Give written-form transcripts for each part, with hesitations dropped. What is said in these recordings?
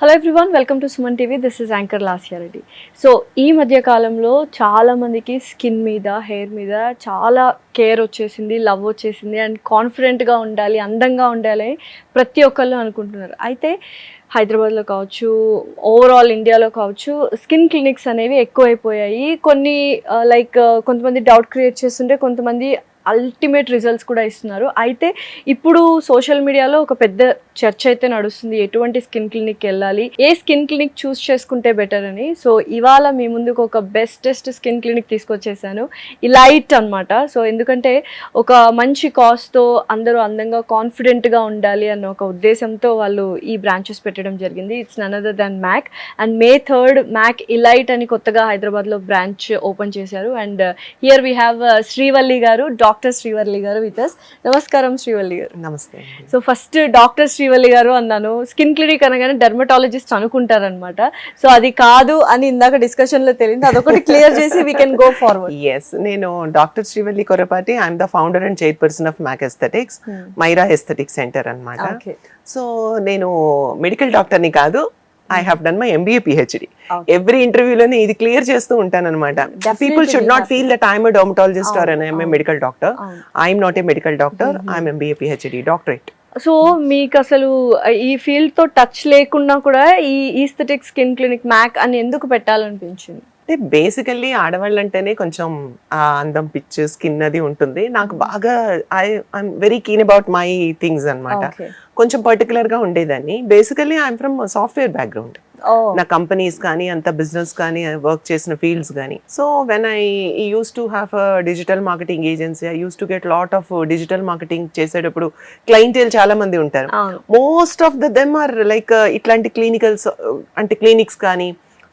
Hello everyone, welcome to Suman TV. This is anchor Lasya Reddy. So ఈ మధ్య కాలంలో చాలా మందికి స్కిన్ మీద, హెయిర్ మీద చాలా కేర్ వచ్చేసింది, లవ్ వచ్చేసింది అండ్ కాన్ఫిడెంట్గా ఉండాలి, అందంగా ఉండాలి ప్రతి ఒక్కళ్ళు అనుకుంటున్నారు. అయితే హైదరాబాద్లో కావచ్చు, ఓవరాల్ ఇండియాలో కావచ్చు, స్కిన్ క్లినిక్స్ అనేవి ఎక్కువైపోయాయి. కొన్ని కొంతమంది డౌట్ క్రియేట్ చేస్తుంటే కొంతమంది అల్టిమేట్ రిజల్ట్స్ కూడా ఇస్తున్నారు. అయితే ఇప్పుడు సోషల్ మీడియాలో ఒక పెద్ద చర్చ అయితే నడుస్తుంది, ఎటువంటి స్కిన్ క్లినిక్ వెళ్ళాలి, ఏ స్కిన్ క్లినిక్ చూస్ చేసుకుంటే బెటర్ అని. సో ఇవాళ మీ ముందుకు ఒక బెస్టెస్ట్ స్కిన్ క్లినిక్ తీసుకొచ్చేసాను, ఇలైట్ అనమాట. సో ఎందుకంటే ఒక మంచి కాస్ట్తో అందరూ అందంగా కాన్ఫిడెంట్గా ఉండాలి అన్న ఒక ఉద్దేశంతో వాళ్ళు ఈ బ్రాంచెస్ పెట్టడం జరిగింది. It's none other than MAC. And May 3rd MAC elite అని కొత్తగా హైదరాబాద్లో బ్రాంచ్ ఓపెన్ చేశారు. And here we have Srivalli గారు, డాక్టర్ శ్రీవల్లి గారు విత్ us. నమస్కారం శ్రీవల్లి గారు. నమస్తే. సో ఫస్ట్ డాక్టర్ శ్రీవల్లి గారు అన్నాను, స్కిన్ క్లినిక్ అనగానే డెర్మటాలజిస్ట్ అనుకుంటారనమాట. సో అది కాదు అని ఇందాక డిస్కషన్ లో తెలియదు, అదొకటి క్లియర్ చేసి we can go forward. Yes, నేను doctor Srivalli Korapati. I'm the founder and chairperson of Mac aesthetics, Myra aesthetic centre అన్నమాట. సో నేను మెడికల్ డాక్టర్ని కాదు, I have done my MBA PhD. Every ఇంటర్వ్యూలోనే ఇది క్లియర్ చేస్తూ ఉంటాను అనమాట. People should not feel that I'm a dermatologist or I'm a medical doctor. I'm not a medical doctor, I'm MBA PhD doctorate. So మీకు అసలు ఈ field తో touch లేకుండా కూడా ఈ ఈస్థెటిక్ స్కిన్ క్లినిక్ మ్యాక్ అని ఎందుకు పెట్టాలనిపించింది? అంటే బేసికల్లీ ఆడవాళ్ళంటేనే కొంచెం అందం, పిచ్, స్కిన్ అది ఉంటుంది. నాకు బాగా I'm very keen about my things అనమాట. కొంచెం పర్టికులర్ గా ఉండేదాన్ని. Basically I'm from software background. నా కంపెనీస్ కానీ, అంత బిజినెస్ కానీ, వర్క్ చేసిన ఫీల్డ్స్ కానీ. So when I use to have digital marketing agency, I use to get lot of digital marketing చేసేటప్పుడు క్లయింటేల్ చాలా మంది ఉంటారు. Most of them are like ఇట్లాంటి క్లినికల్స్, అంటే క్లినిక్స్ కానీ,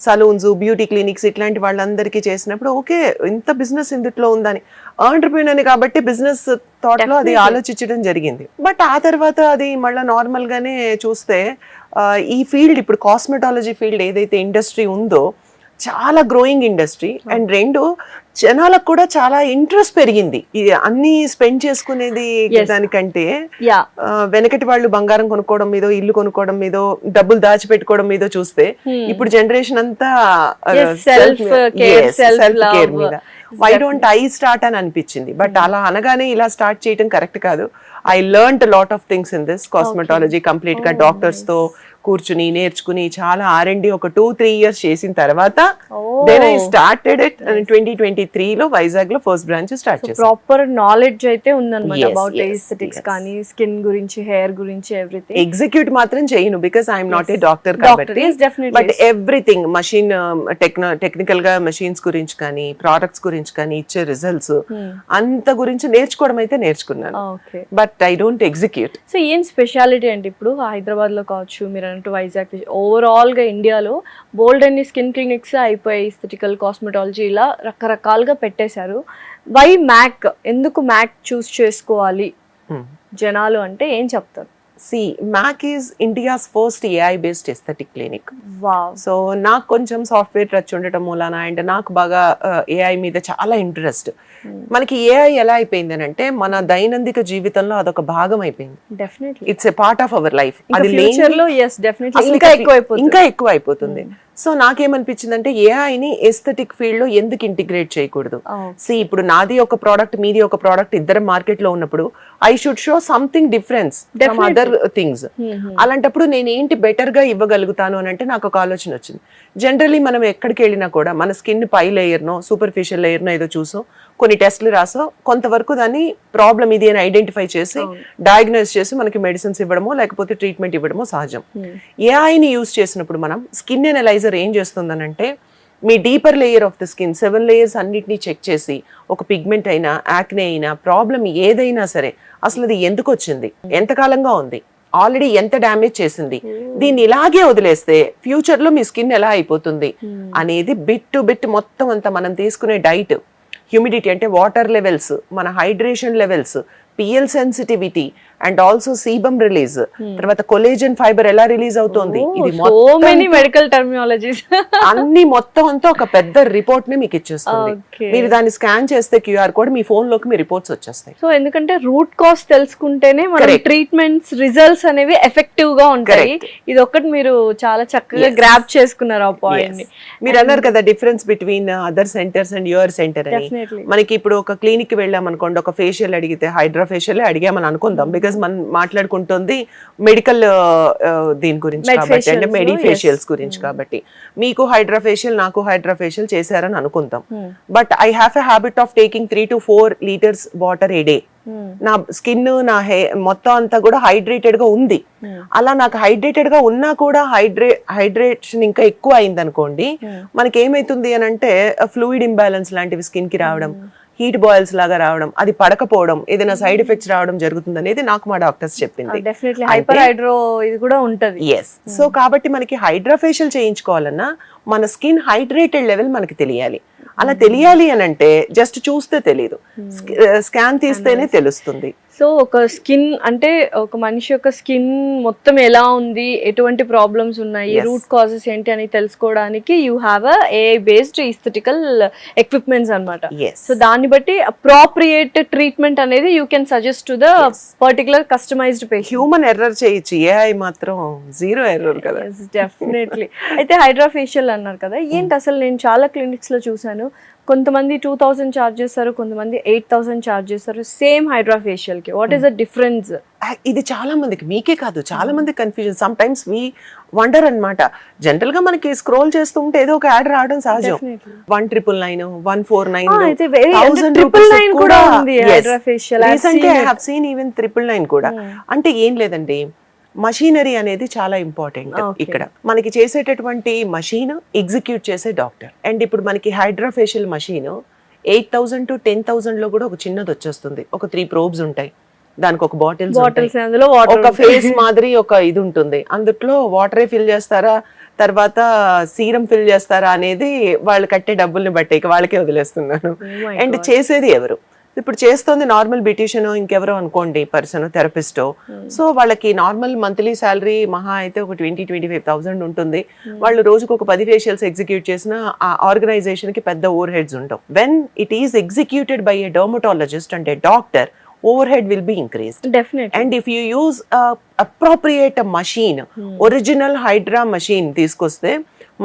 సలూన్స్, బ్యూటీ క్లినిక్స్, ఇట్లాంటి వాళ్ళందరికీ చేసినప్పుడు ఓకే ఇంత బిజినెస్ ఇందులో ఉందని, ఆంటర్‌ప్రెన్యూర్ కాబట్టి బిజినెస్ థాట్ లో అది ఆలోచించడం జరిగింది. బట్ ఆ తర్వాత అది మళ్ళీ నార్మల్ గానే చూస్తే ఈ ఫీల్డ్, ఇప్పుడు కాస్మెటాలజీ ఫీల్డ్ ఏదైతే ఇండస్ట్రీ ఉందో చాలా గ్రోయింగ్ ఇండస్ట్రీ. అండ్ రెండు, జనాలకు కూడా చాలా ఇంట్రెస్ట్ పెరిగింది. ఇది అన్ని స్పెండ్ చేసుకునేది దానికంటే వెనకటి వాళ్ళు బంగారం కొనుక్కోవడం మీదో, ఇల్లు కొనుక్కోవడం మీదో, డబ్బులు దాచిపెట్టుకోవడం మీదో చూస్తే ఇప్పుడు జనరేషన్ అంతా సెల్ఫ్ కేర్ మీద. వై డోంట్ ఐ స్టార్ట్ అని అనిపించింది. బట్ అలా అనగానే ఇలా స్టార్ట్ చేయడం కరెక్ట్ కాదు. I learned lot of things in this cosmetology. Complete గా డాక్టర్స్ తో కూర్చుని నేర్చుకుని చాలా R&D ఒక 2-3 years చేసిన తర్వాత దెన్ ఐ స్టార్టెడ్ ఇట్. 2023 లో వైజాగ్ లో ఫస్ట్ బ్రాంచ్ స్టార్ట్ చేశాను. ప్రాపర్ నాలెడ్జ్ అయితే ఉందన్నమాట అబౌట్ ఎస్థెటిక్స్ కానీ, స్కిన్ గురించి, హెయిర్ గురించి, ఎవ్రీథింగ్. ఎగ్జిక్యూట్ మాత్రం చేయను because I'm not A doctor కాబట్టి. బట్ ఎవ్రీథింగ్ మషిన్ టెక్నికల్ గా మెషిన్స్ గురించి కానీ, ప్రోడక్ట్స్ గురించి కానీ, ఇచ్చే రిజల్ట్స్ అంత గురించి నేర్చుకోవడం అయితే నేర్చుకున్నాను. But I don't execute. So ఏం స్పెషాలిటీ అంటే ఇప్పుడు హైదరాబాద్ లో కావచ్చు, మీరు అన్నట్టు వైజాగ్, ఓవరాల్ గా ఇండియాలో బోల్డ్ అన్ని స్కిన్ క్లినిక్స్ అయిపోయాయి, ఎస్థెటికల్, కాస్మెటాలజీ, ఇలా రకరకాలుగా పెట్టేశారు. Why MAC? ఎందుకు మ్యాక్ చూస్ చేసుకోవాలి జనాలు అంటే ఏం చెప్తారు? MAC is India's first AI based aesthetic clinic. So నాకు కొంచెం సాఫ్ట్వేర్ టచ్ ఉండటం మూలాన, అండ్ నాకు బాగా AI మీద చాలా ఇంట్రెస్ట్. మనకి AI ఎలా అయిపోయింది అని అంటే మన దైనందిక జీవితంలో అదొక భాగం అయిపోయింది. It's a part of our life. అది ఇంకా ఎక్కువ అయిపోతుంది. సో నాకేమనిపించింది అంటే ఏఐని ఎస్థెటిక్ ఫీల్డ్ లో ఎందుకు ఇంటిగ్రేట్ చేయకూడదు? ఇప్పుడు నాది ఒక ప్రోడక్ట్, మీది ఒక ప్రోడక్ట్, ఇద్దరు మార్కెట్ లో ఉన్నప్పుడు I should show something difference from other things. అలాంటప్పుడు నేను ఏంటి బెటర్ గా ఇవ్వగలుగుతాను అని అంటే నాకు ఒక ఆలోచన వచ్చింది. జనరల్లీ మనం ఎక్కడికి వెళ్ళినా కూడా మన స్కిన్ పై లేయర్నో, సూపర్ఫిషియల్ లేయర్నో ఏదో చూసో, కొన్ని టెస్ట్లు రాసో, కొంతవరకు దాన్ని ప్రాబ్లం ఇది అని ఐడెంటిఫై చేసి డయాగ్నోస్ చేసి మనకి మెడిసిన్స్ ఇవ్వడమో లేకపోతే ట్రీట్మెంట్ ఇవ్వడమో సహజం. ఏఐని యూస్ చేసినప్పుడు మనం స్కిన్ ఎనలైజర్ ఏం చేస్తుందనంటే మీ deeper layer of the skin 7 layers అన్నిటినీ చెక్ చేసి ఒక పిగ్మెంట్ అయినా, యాక్నే అయినా, ప్రాబ్లం ఏదైనా సరే అసలు అది ఎందుకు వచ్చింది, ఎంతకాలంగా ఉంది, ఆల్రెడీ ఎంత డ్యామేజ్ చేసింది, దీన్ని ఇలాగే వదిలేస్తే ఫ్యూచర్ లో మీ స్కిన్ ఎలా అయిపోతుంది అనేది బిట్ టు బిట్ మొత్తం అంతా మనం తీసుకునే డైట్, హ్యూమిడిటీ అంటే వాటర్ లెవెల్స్, మన hydration levels, PL sensitivity, and also sebum release, తర్వాత కొలేజన్ ఫైబర్ ఎలా రిలీజ్ అవుతుంది, ఇది సో మెనీ మెడికల్ టర్మినాలజీస్ అన్ని మొత్తం అంతా ఒక పెద్ద రిపోర్ట్ ని మీకు ఇచ్చేస్తుంది. మీరు దాన్ని స్కాన్ చేస్తే క్యూఆర్ కోడ్ మీ ఫోన్ లోకి మీ రిపోర్ట్స్ వచ్చేస్తాయి. సో ఎందుకంటే రూట్ కాజ్ తెలుసుకుంటేనే మన ట్రీట్మెంట్స్ రిజల్ట్స్ అనేవి ఎఫెక్టివ్ గా ఉంటాయి. ఇది ఒక్కటి మీరు చాలా చక్కగా గ్రాప్ చేసుకున్నారు ఆ పాయింట్ ని. మీరు అన్నారు కదా difference between other centres and your centre అని. మనకి ఇప్పుడు ఒక క్లినిక్ కి వెళ్ళాం అనుకోండి, ఒక ఫేషియల్ అడిగితే హైడ్రా ఫేషియల్ అడిగామని అనుకుందాం, బికాస్ మనం మాట్లాడుకుంటుంది మెడికల్ దీని గురించి కాబట్టి, అంటే మెడి ఫేషియల్స్ గురించి కాబట్టి. మీకు హైడ్రా ఫేషియల్, నాకు హైడ్రా ఫేషియల్ చేశారని అనుకుందాం, but I have a habit of taking 3 to 4 liters water A day. నా స్కిన్, నా హెయిర్ మొత్తం అంతా కూడా హైడ్రేటెడ్ గా ఉంది. అలా నాకు హైడ్రేటెడ్ గా ఉన్నా కూడా హైడ్రేషన్ ఇంకా ఎక్కువ అయింది అనుకోండి, మనకి ఏమైతుంది అని అంటే ఫ్లూయిడ్ ఇంబ్యాలెన్స్ లాంటివి స్కిన్ కి రావడం, హీట్ బాయిల్స్ లాగా రావడం, అది పడకపోవడం, ఏదైనా సైడ్ ఎఫెక్ట్స్ రావడం జరుగుతుంది అనేది నాకు మా డాక్టర్స్ చెప్పింది. డెఫినెట్లీ హైపర్ హైడ్రో ఇది కూడా ఉంటది. ఎస్. సో కాబట్టి మనకి హైడ్రా ఫేషియల్ చేయించుకోవాలన్నా మన స్కిన్ హైడ్రేటెడ్ లెవెల్ మనకి తెలియాలి. అలా తెలియాలి అని అంటే జస్ట్ చూస్తే తెలియదు, స్కాన్ తీస్తేనే తెలుస్తుంది. సో ఒక స్కిన్ అంటే ఒక మనిషి యొక్క స్కిన్ మొత్తం ఎలా ఉంది, ఎటువంటి ప్రాబ్లమ్స్ ఉన్నాయి, రూట్ కాజెస్ ఏంటి అని తెలుసుకోవడానికి you have AI based aesthetical equipments అన్నమాట. సో దాన్ని బట్టి అప్రోప్రియేట్ ట్రీట్మెంట్ అనేది you can suggest to the particular customised patient. Human error చేయొచ్చు, AI మాత్రం జీరో ఎర్రర్ కదా. డెఫినెట్లీ. అయితే హైడ్రా ఫేషియల్ అన్నారు కదా, ఏంటి అసలు నేను చాలా క్లినిక్స్ లో చూసాను, కొంతమంది 2000 చార్జ్ చేస్తారు, కొంతమంది 8000 చార్జ్ చేస్తారు సేమ్ హైడ్రా ఫేషియల్ కి. What is the difference? ఇది చాలా మందికి, మీకే కాదు చాలా మంది confusion. Sometimes we wonder అన్నమాట. జనరల్ గా మనకి స్క్రోల్ చేస్తూ ఉంటే ఏదో ఒక యాడ్ రావడం సహజం. 1999, 149, 999 కూడా ఉంది hydra facial. Recently I have seen even 999 కూడా. అంటే ఏం లేదండి, మషీనరీ అనేది చాలా ఇంపార్టెంట్. ఇక్కడ మనకి చేసేటటువంటి మషీన్ ఎగ్జిక్యూట్ చేసే డాక్టర్. అండ్ ఇప్పుడు మనకి హైడ్రా ఫేషియల్ మషీన్ 8,000 to 10,000 లో కూడా ఒక చిన్నది వచ్చేస్తుంది. ఒక 3 probes ఉంటాయి, దానికి ఒక బాటిల్స్, ఒక ఫేస్ మాదిరి ఒక ఇది ఉంటుంది. అందులో వాటరే ఫిల్ చేస్తారా, తర్వాత సీరం ఫిల్ చేస్తారా అనేది వాళ్ళు కట్టే డబ్బుల్ని బట్టి ఇక వాళ్ళకే వదిలేస్తున్నాను. అండ్ చేసేది ఎవరు? ఇప్పుడు చేస్తోంది నార్మల్ బ్యూటీషియన్, ఇంకెవరో అనుకోండి పర్సన్, థెరపిస్టో. సో వాళ్ళకి నార్మల్ మంత్లీ శాలరీ మహా అయితే ఒక 20-25,000 ఉంటుంది. వాళ్ళు రోజుకు ఒక 10 ఫేషియల్స్ ఎగ్జిక్యూట్ చేసిన ఆ ఆర్గనైజేషన్ కి పెద్ద ఓవర్ హెడ్స్ ఉంటాం. When it is executed by a dermatologist and a doctor, overhead will be increased. Definitely. And if you use a appropriate machine, original Hydra machine తీసుకొస్తే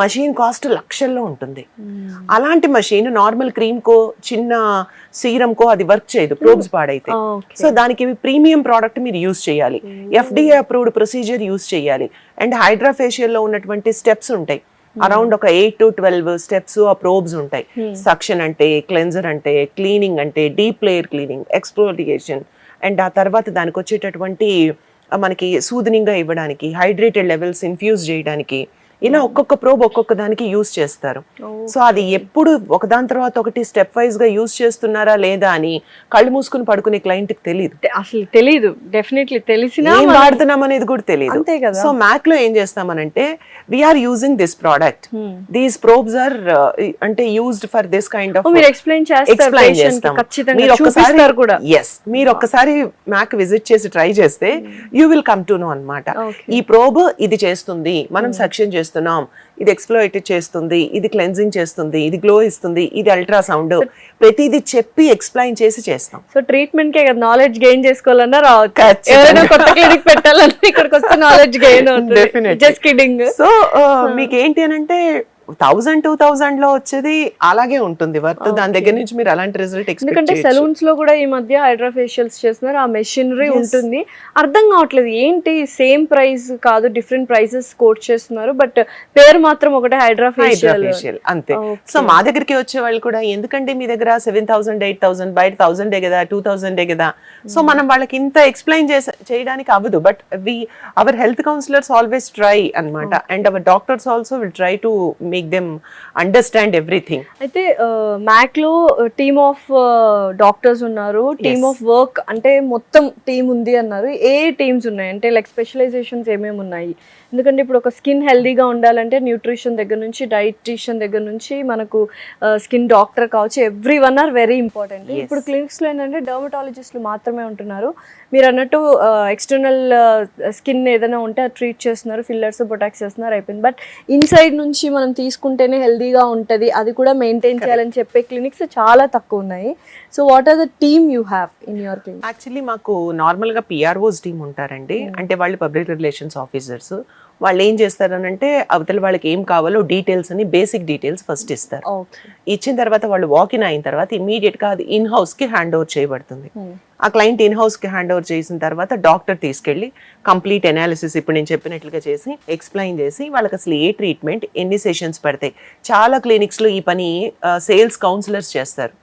మషీన్ కాస్ట్ లక్షల్లో ఉంటుంది. అలాంటి machine normal cream కో, చిన్న serum కో అది work చేయదు, probes పాడైతే. So దానికి premium product మీరు use చేయాలి, FDA అప్రూవ్డ్ ప్రొసీజర్ యూజ్ చేయాలి. అండ్ హైడ్రా ఫేషియల్ లో ఉన్నటువంటి స్టెప్స్ ఉంటాయి, అరౌండ్ ఒక 8 to 12 స్టెప్స్ ఆ ప్రోబ్స్ ఉంటాయి. సక్షన్ అంటే, క్లెన్జర్ అంటే, క్లీనింగ్ అంటే, deep layer cleaning, exfoliation, and ఆ తర్వాత దానికి వచ్చేటటువంటి మనకి సూదనింగ్ గా ఇవ్వడానికి, హైడ్రేటెడ్ లెవెల్స్ ఇన్ఫ్యూజ్ చేయడానికి, ఇలా ఒక్కొక్క ప్రోబ్ ఒక్కొక్క దానికి యూజ్ చేస్తారు. సో అది ఎప్పుడు ఒకదాని తర్వాత ఒకటి స్టెప్ వైజ్ గా యూజ్ చేస్తున్నారా లేదా అని కళ్ళు మూసుకుని పడుకునే క్లయింట్ కి తెలియదు, అసలు తెలియదు. డెఫినెట్లీ తెలిసినా వాడుతున్నాం అనేది కూడా తెలియదు. సో మ్యాక్ లో ఏం చేస్తామనంటే we are using this product, these probes are అంటే used for this kind of. మీరు ఎక్స్ప్లెయిన్ చేస్తాం. మీరు ఒక్కసారి మ్యాక్ విజిట్ చేసి ట్రై చేస్తే you will come to know అన్నమాట. ఈ ప్రోబ్ ఇది చేస్తుంది, మనం సక్షన్ చేస్తున్నాం, ఇది ఎక్స్ప్లోయిట్ చేస్తుంది, ఇది క్లెన్జింగ్ చేస్తుంది, ఇది గ్లో ఇస్తుంది, ఇది అల్ట్రాసౌండ్, ప్రతిదీ చెప్పి ఎక్స్ప్లెయిన్ చేసి చేస్తాం. సో ట్రీట్మెంట్ కే కదా, నాలెడ్జ్ గెయిన్ చేసుకోవాలన్నా రావచ్చు. ఎవరైనా కొత్త క్లినిక్ పెట్టాలన్నా ఇక్కడికి వస్తే నాలెడ్జ్ గెయిన్ అవుతుంది. Just kidding. సో మీకు ఏంటి అని అంటే 1000-2000 లో వచ్చేది అలాగే ఉంటుంది వర్త్. దాని దగ్గర నుంచి మీరు అలాంటి రిజల్ట్ ఎక్స్పెక్ట్ చేయొచ్చు. ఎందుకంటే సలూన్స్ లో కూడా ఈ మధ్య హైడ్రా ఫేషియల్స్ చేస్తున్నారు, ఆ మెషినరీ ఉంటుంది. అర్థం కావట్లేదు ఏంటి సేమ్ ప్రైస్ కాదు, డిఫరెంట్ ప్రైసెస్ కోట్ చేస్తున్నారు, బట్ పేరు మాత్రం ఒకటే హైడ్రా ఫేషియల్ అంతే. సో మా దగ్గరికి వచ్చే వాళ్ళు కూడా ఎందుకంటే మీ దగ్గర 7,000, 8,000, బయట 1,000 కదా, 2,000 కదా. సో మనం వాళ్ళకి ఇంత ఎక్స్ప్లెయిన్ చేయడానికి అవ్వదు, but our health counsellors always try అన్నమాట. And our doctors also will try to make them understand everything. అయితే మ్యాక్ లో టీమ్ ఆఫ్ డాక్టర్స్ ఉన్నారు, టీమ్ ఆఫ్ వర్క్ అంటే మొత్తం టీమ్ ఉంది అన్నారు. ఏ టీమ్స్ ఉన్నాయి అంటే లైక్ స్పెషలైజేషన్స్ ఏమేమి ఉన్నాయి? ఎందుకంటే ఇప్పుడు ఒక స్కిన్ హెల్దీగా ఉండాలంటే న్యూట్రిషన్ దగ్గర నుంచి, డైటీషియన్ దగ్గర నుంచి, మనకు స్కిన్ డాక్టర్ కావచ్చు, every one or very important. ఇప్పుడు క్లినిక్స్ లో ఏంటంటే డర్మటాలజిస్టులు మాత్రమే ఉంటున్నారు. మీరు అన్నట్టు ఎక్స్టర్నల్ స్కిన్ ఏదైనా ఉంటే అది ట్రీట్ చేస్తున్నారు, ఫిల్లర్స్ బొటాక్స్ చేస్తున్నారు, అయిపోయింది. బట్ ఇన్సైడ్ నుంచి మనం తీసుకుంటేనే హెల్దీగా ఉంటుంది, అది కూడా మెయింటైన్ చేయాలని చెప్పే క్లినిక్స్ చాలా తక్కువ ఉన్నాయి. So what are the team you have in your clinic? Actually మాకు నార్మల్ గా పిఆర్ఓస్ టీమ్ ఉంటారండి. అంటే వాళ్ళు పబ్లిక్ రిలేషన్స్ ఆఫీసర్స్. వాళ్ళు ఏం చేస్తారనంటే అవతల వాళ్ళకి ఏం కావాలో డీటెయిల్స్ అని బేసిక్ డీటెయిల్స్ ఫస్ట్ ఇస్తారు. ఇచ్చిన తర్వాత వాళ్ళు వాకిన్ అయిన తర్వాత ఇమీడియట్ గా అది ఇన్ హౌస్ కి హ్యాండ్ ఓవర్ చేయబడుతుంది. ఆ క్లయింట్ ఇన్ హౌస్ కి హ్యాండ్ ఓవర్ చేసిన తర్వాత డాక్టర్ తీసుకెళ్లి కంప్లీట్ అనాలిసిస్ ఇప్పుడు నేను చెప్పినట్లుగా చేసి ఎక్స్ప్లెయిన్ చేసి వాళ్ళకి అసలు ఏ ట్రీట్మెంట్ ఎన్ని సెషన్స్ పడతాయి. చాలా క్లినిక్స్ లో ఈ పని సేల్స్ కౌన్సిలర్స్ చేస్తారు.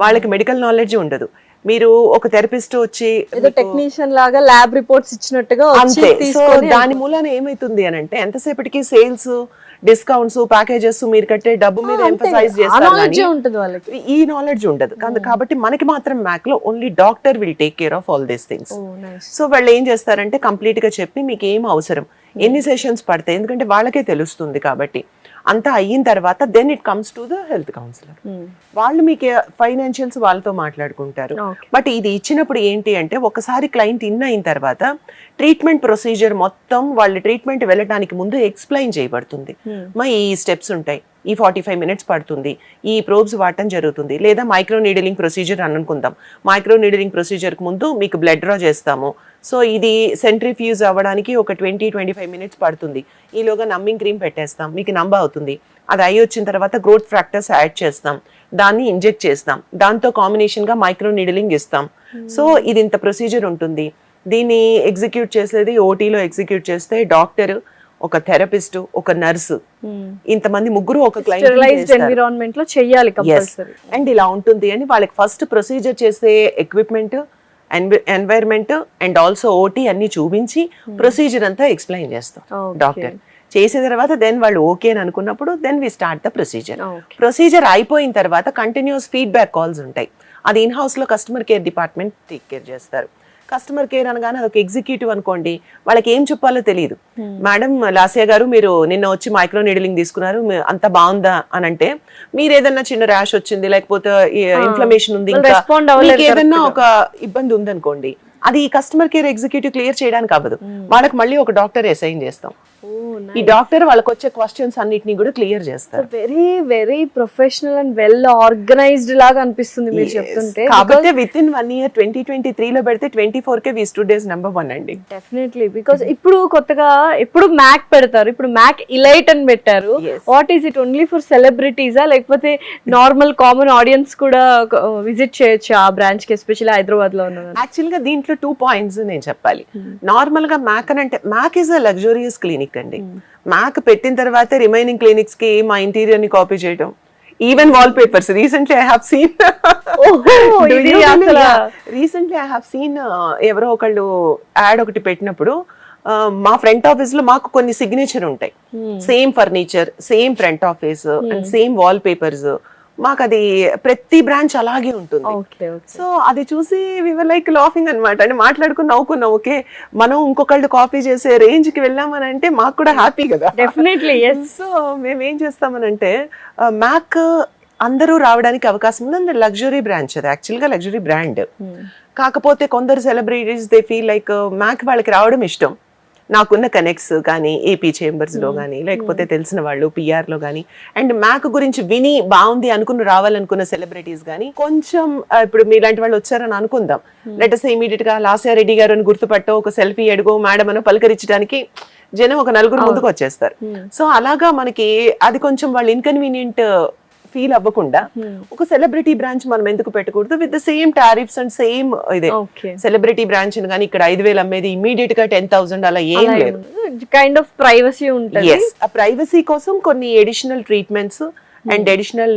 వాళ్ళకి మెడికల్ నాలెడ్జ్ ఉండదు. మీరు ఒక థెరపిస్ట్ వచ్చి టెక్నీషియన్ లాగా ల్యాబ్ రిపోర్ట్స్ ఇచ్చినట్టుగా అంతే. సో దాని మూలాన ఏమైతుంది అని అంటే ఎంతసేపటికి సేల్స్, డిస్కౌంట్స్, ప్యాకేజెస్ మీరు కట్టే డబ్బు మీద ఎంఫసైజ్ చేస్తారు, ఈ నాలెడ్జ్ ఉండదు. కాబట్టి మనకి మాత్రం మ్యాక్ లో only doctor will take care of all these things. So వాళ్ళు ఏం చేస్తారంటే కంప్లీట్ గా చెప్పి మీకు ఏం అవసరం, ఎన్ని సెషన్స్ పడతాయి, ఎందుకంటే వాళ్ళకే తెలుస్తుంది. కాబట్టి అంతా అయిన తర్వాత then it comes to the health counsellor. వాళ్ళు మీకు ఫైనాన్షియల్స్ వాళ్ళతో మాట్లాడుకుంటారు. బట్ ఇది ఇచ్చినప్పుడు ఏంటి అంటే ఒకసారి క్లయింట్ ఇన్ అయిన తర్వాత ట్రీట్మెంట్ ప్రొసీజర్ మొత్తం వాళ్ళ ట్రీట్మెంట్ వెళ్ళడానికి ముందు ఎక్స్ప్లెయిన్ చేయబడుతుంది. ఈ స్టెప్స్ ఉంటాయి, ఈ 45 మినిట్స్ పడుతుంది, ఈ ప్రోబ్స్ వాడటం జరుగుతుంది. లేదా మైక్రో నీడిలింగ్ ప్రొసీజర్ అని అనుకుందాం. మైక్రో నీడిలింగ్ ప్రొసీజర్కి ముందు మీకు బ్లడ్ డ్రా చేస్తాము. సో ఇది సెంట్రిఫ్యూజ్ అవ్వడానికి ఒక 20-25 మినిట్స్ పడుతుంది. ఈలోగా నమ్మింగ్ క్రీమ్ పెట్టేస్తాం, మీకు నంబ అవుతుంది. అది అయ్యి వచ్చిన తర్వాత గ్రోత్ ఫ్యాక్టర్స్ యాడ్ చేస్తాం, దాన్ని ఇంజెక్ట్ చేస్తాం, దాంతో కాంబినేషన్ గా మైక్రో నీడిలింగ్ ఇస్తాం. సో ఇది ఇంత ప్రొసీజర్ ఉంటుంది. దీన్ని ఎగ్జిక్యూట్ చేసేది ఓటీలో ఎగ్జిక్యూట్ చేస్తే డాక్టర్, ఒక థెరపిస్ట్, ఒక నర్సు, ఇంతమంది ముగ్గురు ఒక క్లయింట్ ఎన్విరాన్మెంట్ లో చెయ్యాలి కంపల్సరీ. అండ్ ఇలా ఉంటుంది అని వాళ్ళకి ఫస్ట్ ప్రొసీజర్ చేసే equipment, environment and also OT అన్ని చూపించి ప్రొసీజర్ అంతా ఎక్స్ప్లెయిన్ చేస్తాం డాక్టర్. చేసిన తర్వాత దెన్ వాళ్ళు ఓకే అని అనుకున్నప్పుడు then we start the procedure. Procedure అయిపోయిన తర్వాత కంటిన్యూస్ ఫీడ్బ్యాక్ కాల్స్ ఉంటాయి. అది ఇన్ హౌస్ లో customer care department take care చేస్తారు. కస్టమర్ కేర్ అనగానే అదొక ఎగ్జిక్యూటివ్ అనుకోండి, వాళ్ళకి ఏం చెప్పాలో తెలియదు. మేడం లాసియా గారు మీరు నిన్న వచ్చి మైక్రో నీడిలింగ్ తీసుకున్నారు, అంత బాగుందా అని అంటే, మీరు ఏదన్నా చిన్న ర్యాష్ వచ్చింది, లేకపోతే ఇన్ఫ్లమేషన్ ఉంది, ఇంకా ఏదన్నా ఒక ఇబ్బంది ఉందనుకోండి, అది కస్టమర్ కేర్ ఎగ్జిక్యూటివ్ క్లియర్ చేయడానికి అవ్వదు. వాళ్ళకి మళ్ళీ ఒక డాక్టర్ అసైన్ చేస్తాం. ఈ డాక్టర్ వాళ్ళకి వచ్చే క్వశ్చన్స్ అన్నిటిని కూడా క్లియర్ చేస్తారు. Very very professional and well organised లాగా అనిపిస్తుంది మీరు చెప్తుంటే. కాబట్టి విత్ ఇన్ 1 year 2023 లో పెడితే 24 we stood as number 1 అండి. డెఫినెట్లీ. బికాస్ ఇప్పుడు కొత్తగా ఎప్పుడు మ్యాక్ పెడతారు, ఇప్పుడు మ్యాక్ ఇలైట్ అని పెట్టారు. What is it, only for సెలబ్రిటీసా లేకపోతే నార్మల్ కామన్ ఆడియన్స్ కూడా విజిట్ చేయొచ్చు ఆ బ్రాంచ్ కి, ఎస్పెషల్లీ హైదరాబాద్ లో ఉన్న? యాక్చువల్ గా దీంట్లో 2 points నేను చెప్పాలి. నార్మల్ గా మ్యాక్ అని అంటే MAC is a luxurious clinic అండి. మ్యాక్ పెట్టిన తర్వాత రిమైనింగ్ క్లినిక్స్ కి మా ఇంటీరియర్ ని కాపీ చేయడం, even wall papers. Recently I have seen ఎవరో ఒకళ్ళు యాడ్ ఒకటి పెట్టినప్పుడు మా ఫ్రంట్ ఆఫీస్ లో మాకు కొన్ని సిగ్నేచర్ ఉంటాయి. Same furniture, same front office and same wall papers. మాకు అది ప్రతి బ్రాంచ్ అలాగే ఉంటుంది. సో అది చూసి వి వర్ లైక్ లాఫింగ్ అన్నమాట. అంటే మాట్లాడుకుని నవ్వుకున్నాం, ఓకే మనం ఇంకొకళ్ళు కాపీ చేసే రేంజ్ కి వెళ్ళామని అంటే మాకు కూడా హ్యాపీ కదా. డెఫినెట్లీ. సో మేము ఏం చేస్తామనంటే మ్యాక్ అందరూ రావడానికి అవకాశం ఉంది. లగ్జరీ బ్రాంచ్, అది యాక్చువల్ గా లగ్జరీ బ్రాండ్. కాకపోతే కొందరు celebrities they feel like MAC వాళ్ళకి రావడం ఇష్టం. నాకున్న కనెక్ట్స్ కానీ ఏపీ చేంబర్స్ లో కానీ, లేకపోతే తెలిసిన వాళ్ళు పిఆర్ లో కానీ, అండ్ మ్యాక్ గురించి విని బాగుంది అనుకుని రావాలనుకున్న సెలబ్రిటీస్ కానీ కొంచెం ఇప్పుడు మీలాంటి వాళ్ళు వచ్చారని అనుకుందాం. లెటర్స్ ఇమీడియట్ గా లాసియా రెడ్డి గారు అని గుర్తుపట్టో, ఒక సెల్ఫీ అడుగో, మేడం అని పలకరించడానికి జనం ఒక 4 ముందుకు వచ్చేస్తారు. సో అలాగా మనకి అది కొంచెం వాళ్ళు ఇన్కన్వీనియంట్ ఫీల్ అవ్వకుండా ఒక సెలబ్రిటీ బ్రాంచ్ మనం ఎందుకు పెట్టకూడదు, with the same tariffs and same ఇదే. సెలబ్రిటీ బ్రాంచ్ కానీ ఇక్కడ 5,000 అమ్మేది ఇమీడియట్ గా 10,000 అలా ఏం లేదు. కైండ్ ఆఫ్ ప్రైవసీ ఉంటుంది. ఆ ప్రైవసీ కోసం కొన్ని additional treatments and additional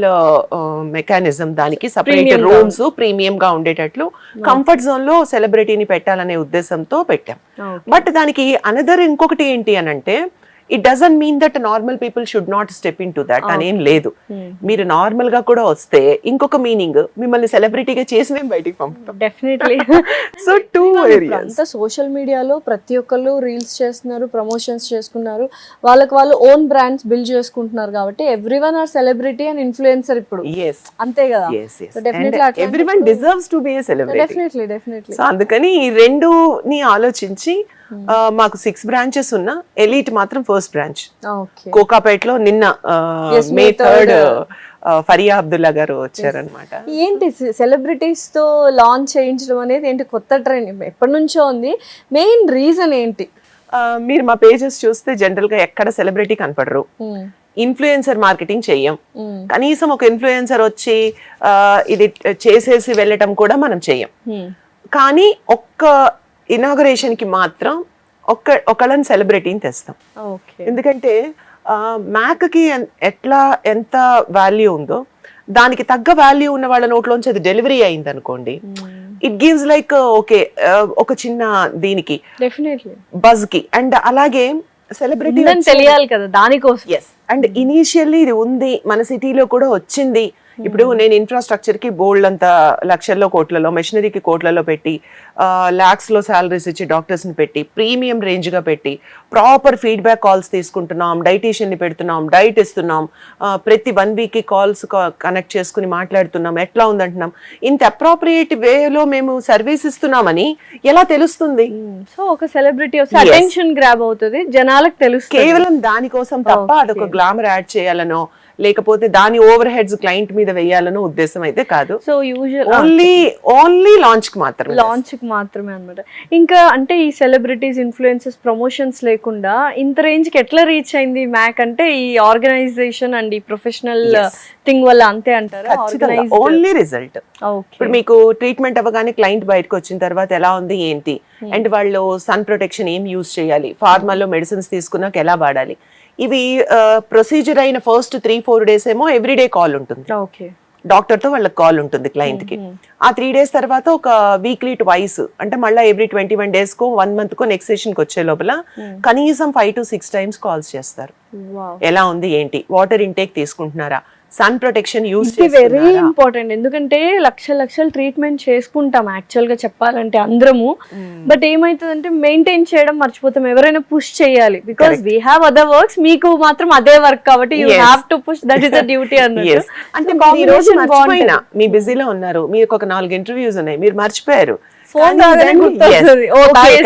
mechanism, దానికి సపరేట్ రూమ్స్ ప్రీమియం గా ఉండేటట్లు కంఫర్ట్ జోన్ లో సెలబ్రిటీని పెట్టాలనే ఉద్దేశంతో పెట్టాం. బట్ దానికి అనదర్ ఇంకొకటి ఏంటి అని అంటే, it doesn't mean that normal people should not step in to that అనేం లేదు. మీరు నార్మల్ గా కూడా వస్తే ఇంకొక మీనింగ్, మిమ్మల్ని సెలబ్రిటీగా చేసి మేము బయటికి పంపుతాం. డెఫినెట్లీ. So two areas. అంతా సోషల్ మీడియాలో ప్రతి ఒక్కళ్ళు రీల్స్ చేస్తున్నారు, ప్రమోషన్స్ చేసుకున్నారు, వాళ్ళకి వాళ్ళు ఓన్ బ్రాండ్స్ బిల్డ్ చేసుకుంటున్నారు కాబట్టి everyone are celebrity and influencer ఇప్పుడు. అంతే కదా. Everyone deserves to be a celebrity. Definitely. So అందుకని ఈ రెండుని ఆలోచించి మాకు 6 బ్రాంచెస్ ఉన్న ఎలీట్ మాత్రం ఫస్ట్ బ్రాంచ్ కోకాపేటలో నిన్న May 3rd ఫరియా అబ్దుల్లా గారు వచ్చారనమాట. ఏంటి సెలబ్రిటీస్ తో లాంచ్ చేయించడం అనేది ఏంటి కొత్త ట్రెండ్, ఎప్పటి నుంచో ఉంది, మెయిన్ రీజన్ ఏంటి? మీరు మా పేజెస్ చూస్తే జనరల్ గా ఎక్కడ సెలబ్రిటీ కనపడరు. ఇన్ఫ్లుయెన్సర్ మార్కెటింగ్ చెయ్యం. కనీసం ఒక ఇన్ఫ్లుయెన్సర్ వచ్చి ఇది చేసేసి వెళ్ళటం కూడా మనం చెయ్యం. కానీ ఒక్క ఇనాగరేషన్ కి మాత్రం ఒకళ్ళని సెలబ్రిటీని తెస్తాం. ఎందుకంటే మ్యాక్ కి ఎంత వాల్యూ ఉందో దానికి తగ్గ వాల్యూ ఉన్న వాళ్ళ నోట్లోంచి అది డెలివరీ అయింది అనుకోండి, ఇట్ గివ్స్ లైక్ ఓకే ఒక చిన్న దీనికి బజ్ కి. అండ్ అలాగే సెలబ్రిటీ తెలియాలి కదా దానికోసం. ఎస్, అండ్ ఇనీషియల్లీ ఇది ఉంది మన సిటీలో కూడా వచ్చింది. ఇప్పుడు నేను ఇన్ఫ్రాస్ట్రక్చర్ కి బోల్డ్ అంత లక్షల్లో కోట్లలో, మెషినరీకి కోట్లలో పెట్టి, లాక్స్ లో సాలరీస్ ఇచ్చి డాక్టర్స్ ని పెట్టి, ప్రీమియం రేంజ్ గా పెట్టి, ప్రాపర్ ఫీడ్బ్యాక్ కాల్స్ తీసుకుంటున్నాం, డైటీషియన్ ని పెడుతున్నాం, డైట్ ఇస్తున్నాం, ప్రతి 1 వీక్ కి కాల్స్ కనెక్ట్ చేసుకుని మాట్లాడుతున్నాం, ఎట్లా ఉందంటున్నాం. ఇంత అప్రోప్రియేట్ వేలో మేము సర్వీస్ ఇస్తున్నామని ఎలా తెలుస్తుంది? సో ఒక సెలబ్రిటీ అటెన్షన్ గ్రాబ్ అవుతుంది, జనాలకు తెలుస్తుంది. కేవలం దానికోసం తప్ప అదొక గ్లామర్ యాడ్ చేయాలనో లేకపోతే దాని ఓవర్ హెడ్స్ క్లయింట్ మీద వేయాలనో ఉద్దేశం అయితే కాదు. సో యూజువల్ ఓన్లీ లాంచ్ కి మాత్రమే అన్నమాట. ఇంకా అంటే ఈ సెలబ్రిటీస్, ఇన్ఫ్లుయెన్సర్స్, ప్రమోషన్స్ లేకుండా ఇంత రేంజ్ కి ఎట్లా రీచ్ అయింది మ్యాక్ అంటే ఈ ఆర్గనైజేషన్ అండ్ ఈ ప్రొఫెషనల్ థింగ్ వల్ల అంతే అంటారా? Only result. ఇప్పుడు మీకు ట్రీట్మెంట్ అవ్వగానే క్లయింట్ బయటకు వచ్చిన తర్వాత ఎలా ఉంది ఏంటి, అండ్ వాళ్ళు సన్ ప్రొటెక్షన్ ఏం యూజ్ చేయాలి, ఫార్మాలో మెడిసిన్స్ తీసుకున్నాక ఎలా వాడాలి, ఇవి ప్రొసీజర్ అయిన ఫస్ట్ 3-4 days ఏమో ఎవ్రీడే కాల్ ఉంటుంది డాక్టర్ తో, వాళ్ళకి కాల్ ఉంటుంది క్లయింట్ కి. ఆ 3 days తర్వాత ఒక వీక్లీ ట్వైస్, అంటే మళ్ళీ ఎవ్రీ 21 days కో 1 month కో నెక్స్ట్ సెషన్ కి వచ్చే లోపల కనీసం 5 to 6 times కాల్స్ చేస్తారు. ఎలా ఉంది ఏంటి, వాటర్ ఇంటేక్ తీసుకుంటున్నారా, sun protection use very important. ఎందుకంటే లక్షలు ట్రీట్మెంట్ చేసుకుంటాం యాక్చువల్ గా చెప్పాలంటే అందరము, బట్ ఏమైతుందంటే మెయింటైన్ చేయడం మర్చిపోతాం. ఎవరైనా పుష్ చేయాలి, because we have other works, మీకు మాత్రం అదే వర్క్ కాబట్టి you have to push, that is the duty అన్నట్టు. అంటే మీ బిజీలో ఉన్నారు, మీకు ఒక 4 interviews ఉన్నాయి, మీరు మర్చిపోయారు,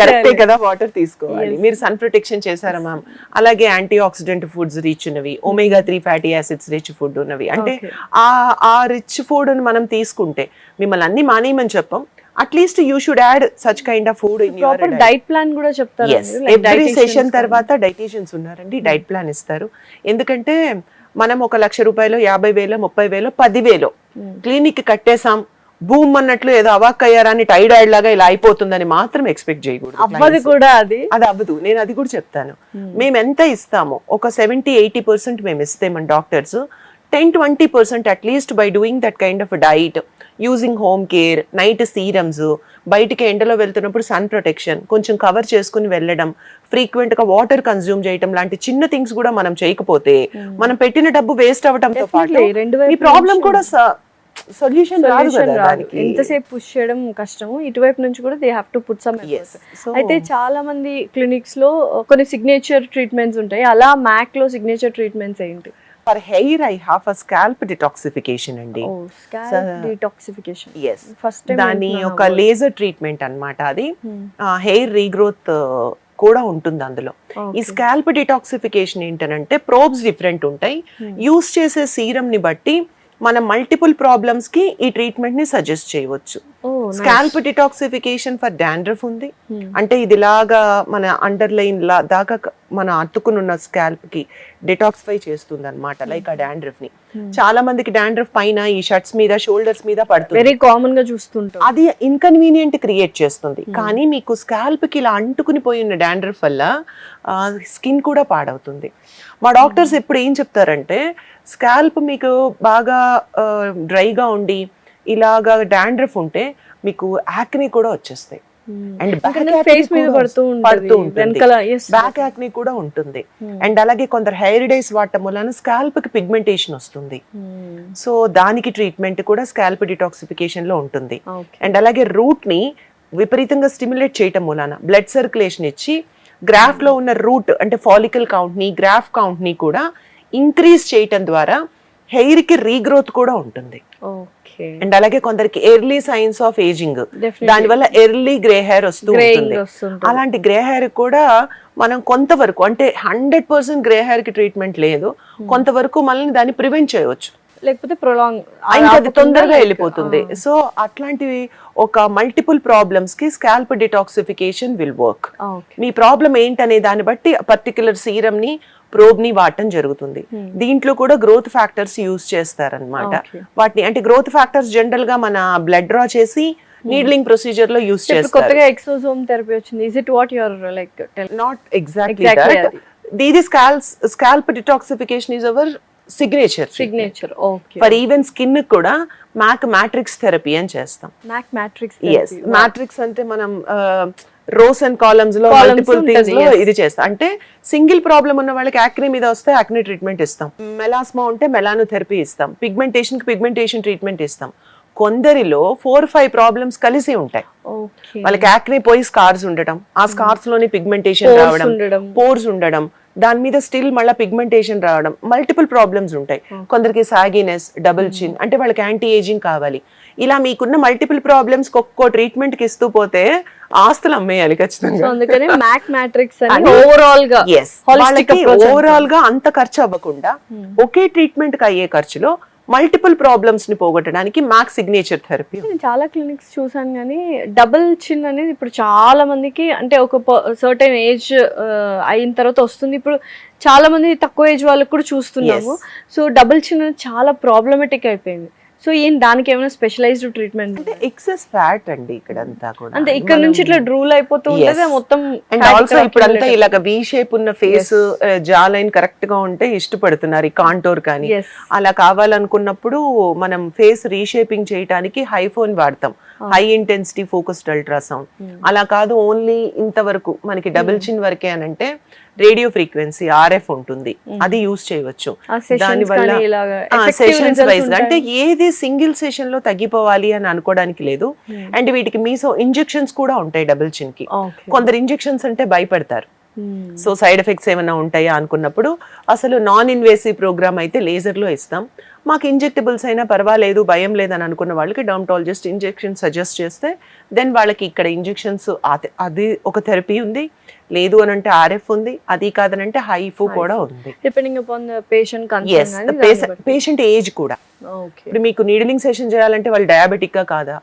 కరెక్టే కదా, వాటర్ తీసుకోవాలి. మీరు సన్ ప్రొటెక్షన్ చేశారా మ్యామ్, అలాగే యాంటీ ఆక్సిడెంట్ ఫుడ్స్ రిచ్ ఉన్నవి, omega 3 fatty acids rich food ఉన్నవి, అంటే ఆ రిచ్ ఫుడ్ మనం తీసుకుంటే మిమ్మల్ని అన్ని మానేయమని చెప్పం, at least you should add such kind of food in your diet plan కూడా చెప్తారు. ఎవ్రీ సెషన్ తర్వాత డైటీషియన్స్ ఉన్నారండి, డైట్ ప్లాన్ ఇస్తారు. ఎందుకంటే మనం 1 లక్ష రూపాయలు, 50,000, 30,000, 10,000 క్లినిక్ కట్టేసాం, బూమ్ అన్నట్లు ఏదో అవాక్కయ్యారని టైడాయిడ్ లాగా ఇలా అయిపోతుందని మాత్రం ఎక్స్పెక్ట్ చేయకూడదు. అది అవ్వదు. నేను అది కూడా చెప్తాను. మేము ఎంత ఇస్తామో ఒక 70-80% మేము ఇస్తే మన doctors 10-20% at least by doing that kind of diet, using home care, night serums, బయటికి ఎండలో వెళ్తున్నప్పుడు సన్ ప్రొటెక్షన్ కొంచెం కవర్ చేసుకుని వెళ్ళడం, ఫ్రీక్వెంట్ గా వాటర్ కన్జ్యూమ్ చేయడం లాంటి చిన్న థింగ్స్ కూడా మనం చేయకపోతే మనం పెట్టిన డబ్బు వేస్ట్ అవ్వడంతో పాటు ఈ ప్రాబ్లం కూడా సొల్యూషన్ రాదు కదా దానికి. ఎంతసేపు పుష్ చేయడం కష్టము, ఇటువైపు నుంచి కూడా they have to put some efforts. అయితే చాలా మంది క్లినిక్స్ లో కొన్ని సిగ్నేచర్ ట్రీట్మెంట్స్ ఉంటాయి, అలా మ్యాక్ లో సిగ్నేచర్ ట్రీట్మెంట్స్ ఏంటి? For hair I have a scalp detoxification అండి. డిటాక్సిఫికేషన్, ఫస్ట్ దాని ఒక లేజర్ ట్రీట్మెంట్ అన్నమాట. అది హెయిర్ రీగ్రోత్ కూడా ఉంటుంది అందులో. ఈ స్కాల్ప్ డిటాక్సిఫికేషన్ ఏంటంటే ప్రోబ్స్ డిఫరెంట్ ఉంటాయి, యూస్ చేసే సీరం ని బట్టి మనం మల్టిపుల్ ప్రాబ్లమ్స్ కి ఈ ట్రీట్మెంట్ ని సజెస్ట్ చేయవచ్చు. స్కాల్ప్ డిటాక్సిఫికేషన్ ఫర్ డాండ్రఫ్ ఉంది, అంటే ఇది లాగా మన అండర్లైన్ దాకా మన అతుకునున్న స్కాల్ప్ కి డిటాక్సిఫై చేస్తుంది అనమాట, లైక్ ఆ డాండ్రఫ్ ని. చాలా మందికి డాండ్రఫ్ పైన ఈ షర్ట్స్ మీద, షోల్డర్స్ మీద పడుతుంది, వెరీ కామన్ గా చూస్తుంటాం. అది ఇన్కన్వీనియంట్ క్రియేట్ చేస్తుంది. కానీ మీకు స్కాల్ప్ కి ఇలా అంటుకుని పోయిన డాండ్రఫ్ వల్ల స్కిన్ కూడా పాడవుతుంది. మా డాక్టర్స్ ఎప్పుడు ఏం చెప్తారంటే, స్కాల్ప్ మీకు బాగా డ్రైగా ఉండి ఇలాగా డాండ్రఫ్ ఉంటే మీకు యాక్ని కూడా వచ్చేస్తాయి. అండ్ ఫేస్ మీద పడుతూ ఉంటుంది వెనకాల. బ్యాక్ యాక్ని కూడా ఉంటుంది. అండ్ అలాగే కొందరు హెయిర్ డైస్ వాడటం వలన స్కాల్ప్ కి పిగ్మెంటేషన్ వస్తుంది. సో దానికి ట్రీట్మెంట్ కూడా స్కాల్ప్ డిటాక్సిఫికేషన్ లో ఉంటుంది. అండ్ అలాగే రూట్ ని విపరీతంగా స్టిమ్యులేట్ చేయటం వలన బ్లడ్ సర్క్యులేషన్ ఇచ్చి గ్రాఫ్ లో ఉన్న రూట్ అంటే ఫాలికల్ కౌంట్ ని గ్రాఫ్ కౌంట్ ని కూడా ఇంక్రీజ్ చేయటం ద్వారా హెయిర్ కి రీగ్రోత్ కూడా ఉంటుంది. అండ్ అలాగే కొందరికి ఎర్లీ సైన్స్ ఆఫ్ ఏజింగ్, దాని వల్ల ఎర్లీ గ్రే హెయిర్ వస్తూ ఉంటుంది. అలాంటి గ్రే హెయిర్ కూడా మనం కొంతవరకు అంటే 100% గ్రే హెయిర్ కి ట్రీట్మెంట్ లేదు, కొంతవరకు మనల్ని దాన్ని ప్రివెంట్ చేయవచ్చు, లేకపోతే ప్రొలాంగ్ అది తొందరగా వెళ్ళిపోతుంది. సో అట్లాంటివి ఒక మల్టిపుల్ ప్రాబ్లమ్స్ కి scalp detoxification will work. Me problem ఏంటనే దాన్ని బట్టి పర్టికులర్ సీరం ని ప్రోబ్ ని వాడటం జరుగుతుంది. దీంట్లో కూడా గ్రోత్ ఫ్యాక్టర్స్ యూజ్ చేస్తారనమాట. వాటిని అంటే గ్రోత్ ఫ్యాక్టర్స్ జనరల్ గా మన బ్లడ్ డ్రా చేసి నీడ్లింగ్ ప్రొసీజర్ లో యూజ్ చేస్తారు. కొత్తగా ఎక్సోసోమ్ థెరపీ వచ్చింది. Is it what you are like not exactly that. దీది scalp detoxification is our signature. Okay. For even skin కూడా మ్యాట్రిక్స్ థెరపీ అని చేస్తాం. మ్యాట్రిక్స్ అంటే మనం రోస్ అండ్ కాలమ్స్ లో మల్టిపుల్ థింగ్స్ లో ఇది చేస్తాం. అంటే సింగిల్ ప్రాబ్లం ఉన్న వాళ్ళకి యాక్నే మీద వస్తే యాక్నే ట్రీట్మెంట్ ఇస్తాం, మెలాస్మా ఉంటే మెలానో థెరపీ ఇస్తాం, పిగ్మెంటేషన్ కి పిగ్మెంటేషన్ ట్రీట్మెంట్ ఇస్తాం. కొందరిలో 4-5 ప్రాబ్లమ్స్ కలిసి ఉంటాయి. వాళ్ళకి యాక్నే పోయి స్కార్స్ ఉండడం, ఆ స్కార్స్ లోని పిగ్మెంటేషన్ రావడం, పోర్స్ ఉండడం, దాని మీద స్టిల్ మళ్ళీ పిగ్మెంటేషన్ రావడం, మల్టిపుల్ ప్రాబ్లమ్స్ ఉంటాయి. కొందరికి సాగినెస్, డబుల్ చిన్, అంటే వాళ్ళకి యాంటీ ఏజింగ్ కావాలి. ఇలా మీకున్న మల్టిపుల్ ప్రాబ్లమ్స్ ఒక్కో ట్రీట్మెంట్ కి ఇస్తూ పోతే ఆస్తులు అమ్మేయాలి ఖచ్చితంగా. ఓవరాల్ గా అంత ఖర్చు అవ్వకుండా ఒకే ట్రీట్మెంట్ కి అయ్యే ఖర్చులో మల్టిపుల్ ప్రాబ్లమ్స్ ని పోగొట్టడానికి మ్యాక్ సిగ్నేచర్ థెరపీ. నేను చాలా క్లినిక్స్ చూసాను కానీ డబుల్ చిన్ అనేది ఇప్పుడు చాలా మందికి అంటే ఒక సర్టెన్ ఏజ్ అయిన తర్వాత వస్తుంది. ఇప్పుడు చాలా మంది తక్కువ ఏజ్ వాళ్ళకి కూడా చూస్తున్నాము. సో డబుల్ చిన్ అనేది చాలా ప్రాబ్లమేటిక్ అయిపోయింది. సో దానికి ఏమైనా స్పెషలైజ్డ్ ట్రీట్మెంట్? అంటే ఎక్సెస్ ఫ్యాట్ అండి ఇక్కడంతా కూడా. అంటే ఇక్కడ నుంచి ఇట్లా డ్రూల్ అయిపోతూ ఉంటుంది మొత్తం. అండ్ ఆల్సో ఇప్పుడంతా ఇలాగ వి షేప్ ఉన్న ఫేస్, జా లైన్ కరెక్ట్ గా ఉంటే ఇష్టపడుతున్నారు, ఈ కాంటోర్ కానీ. అలా కావాలనుకున్నప్పుడు మనం ఫేస్ రీషేపింగ్ చేయడానికి హైఫోన్ వాడతాం, హై ఇంటెన్సిటీ ఫోకస్డ్ అల్ట్రాసౌండ్. అలా కాదు ఓన్లీ ఇంతవరకు మనకి డబుల్ చిన్ వరకే అని అంటే రేడియో ఫ్రీక్వెన్సీ RF ఉంటుంది, అది యూజ్ చేయవచ్చు. దానివల్ల సెషన్స్ వైజ్ అంటే ఏది సింగిల్ సెషన్ లో తగ్గిపోవాలి అని అనుకోవడానికి లేదు. అండ్ వీటికి మీసో ఇంజెక్షన్స్ కూడా ఉంటాయి డబుల్ చిన్ కి. కొందరు ఇంజెక్షన్స్ అంటే భయపడతారు, సో సైడ్ ఎఫెక్ట్స్ ఏమైనా ఉంటాయా అనుకున్నప్పుడు అసలు నాన్ ఇన్వేసివ్ ప్రోగ్రామ్ అయితే లేజర్ లో ఇస్తాం. మాకు ఇంజెక్టబుల్స్ అయినా పర్వాలేదు, భయం లేదని అనుకున్న వాళ్ళకి డర్మటాలజిస్ట్ ఇంజెక్షన్ సజెస్ట్ చేస్తే దెన్ వాళ్ళకి ఇక్కడ ఇంజెక్షన్స్ అది ఒక థెరపీ ఉంది. లేదు అని అంటే RF ఉంది, అది కాదనంటే హైఫు కూడా ఉంది. Depending upon the patient concern, patient age కూడా. ఇప్పుడు మీకు నీడిలింగ్ సెషన్ చేయాలంటే వాళ్ళు డయాబెటిక్ గా కాదా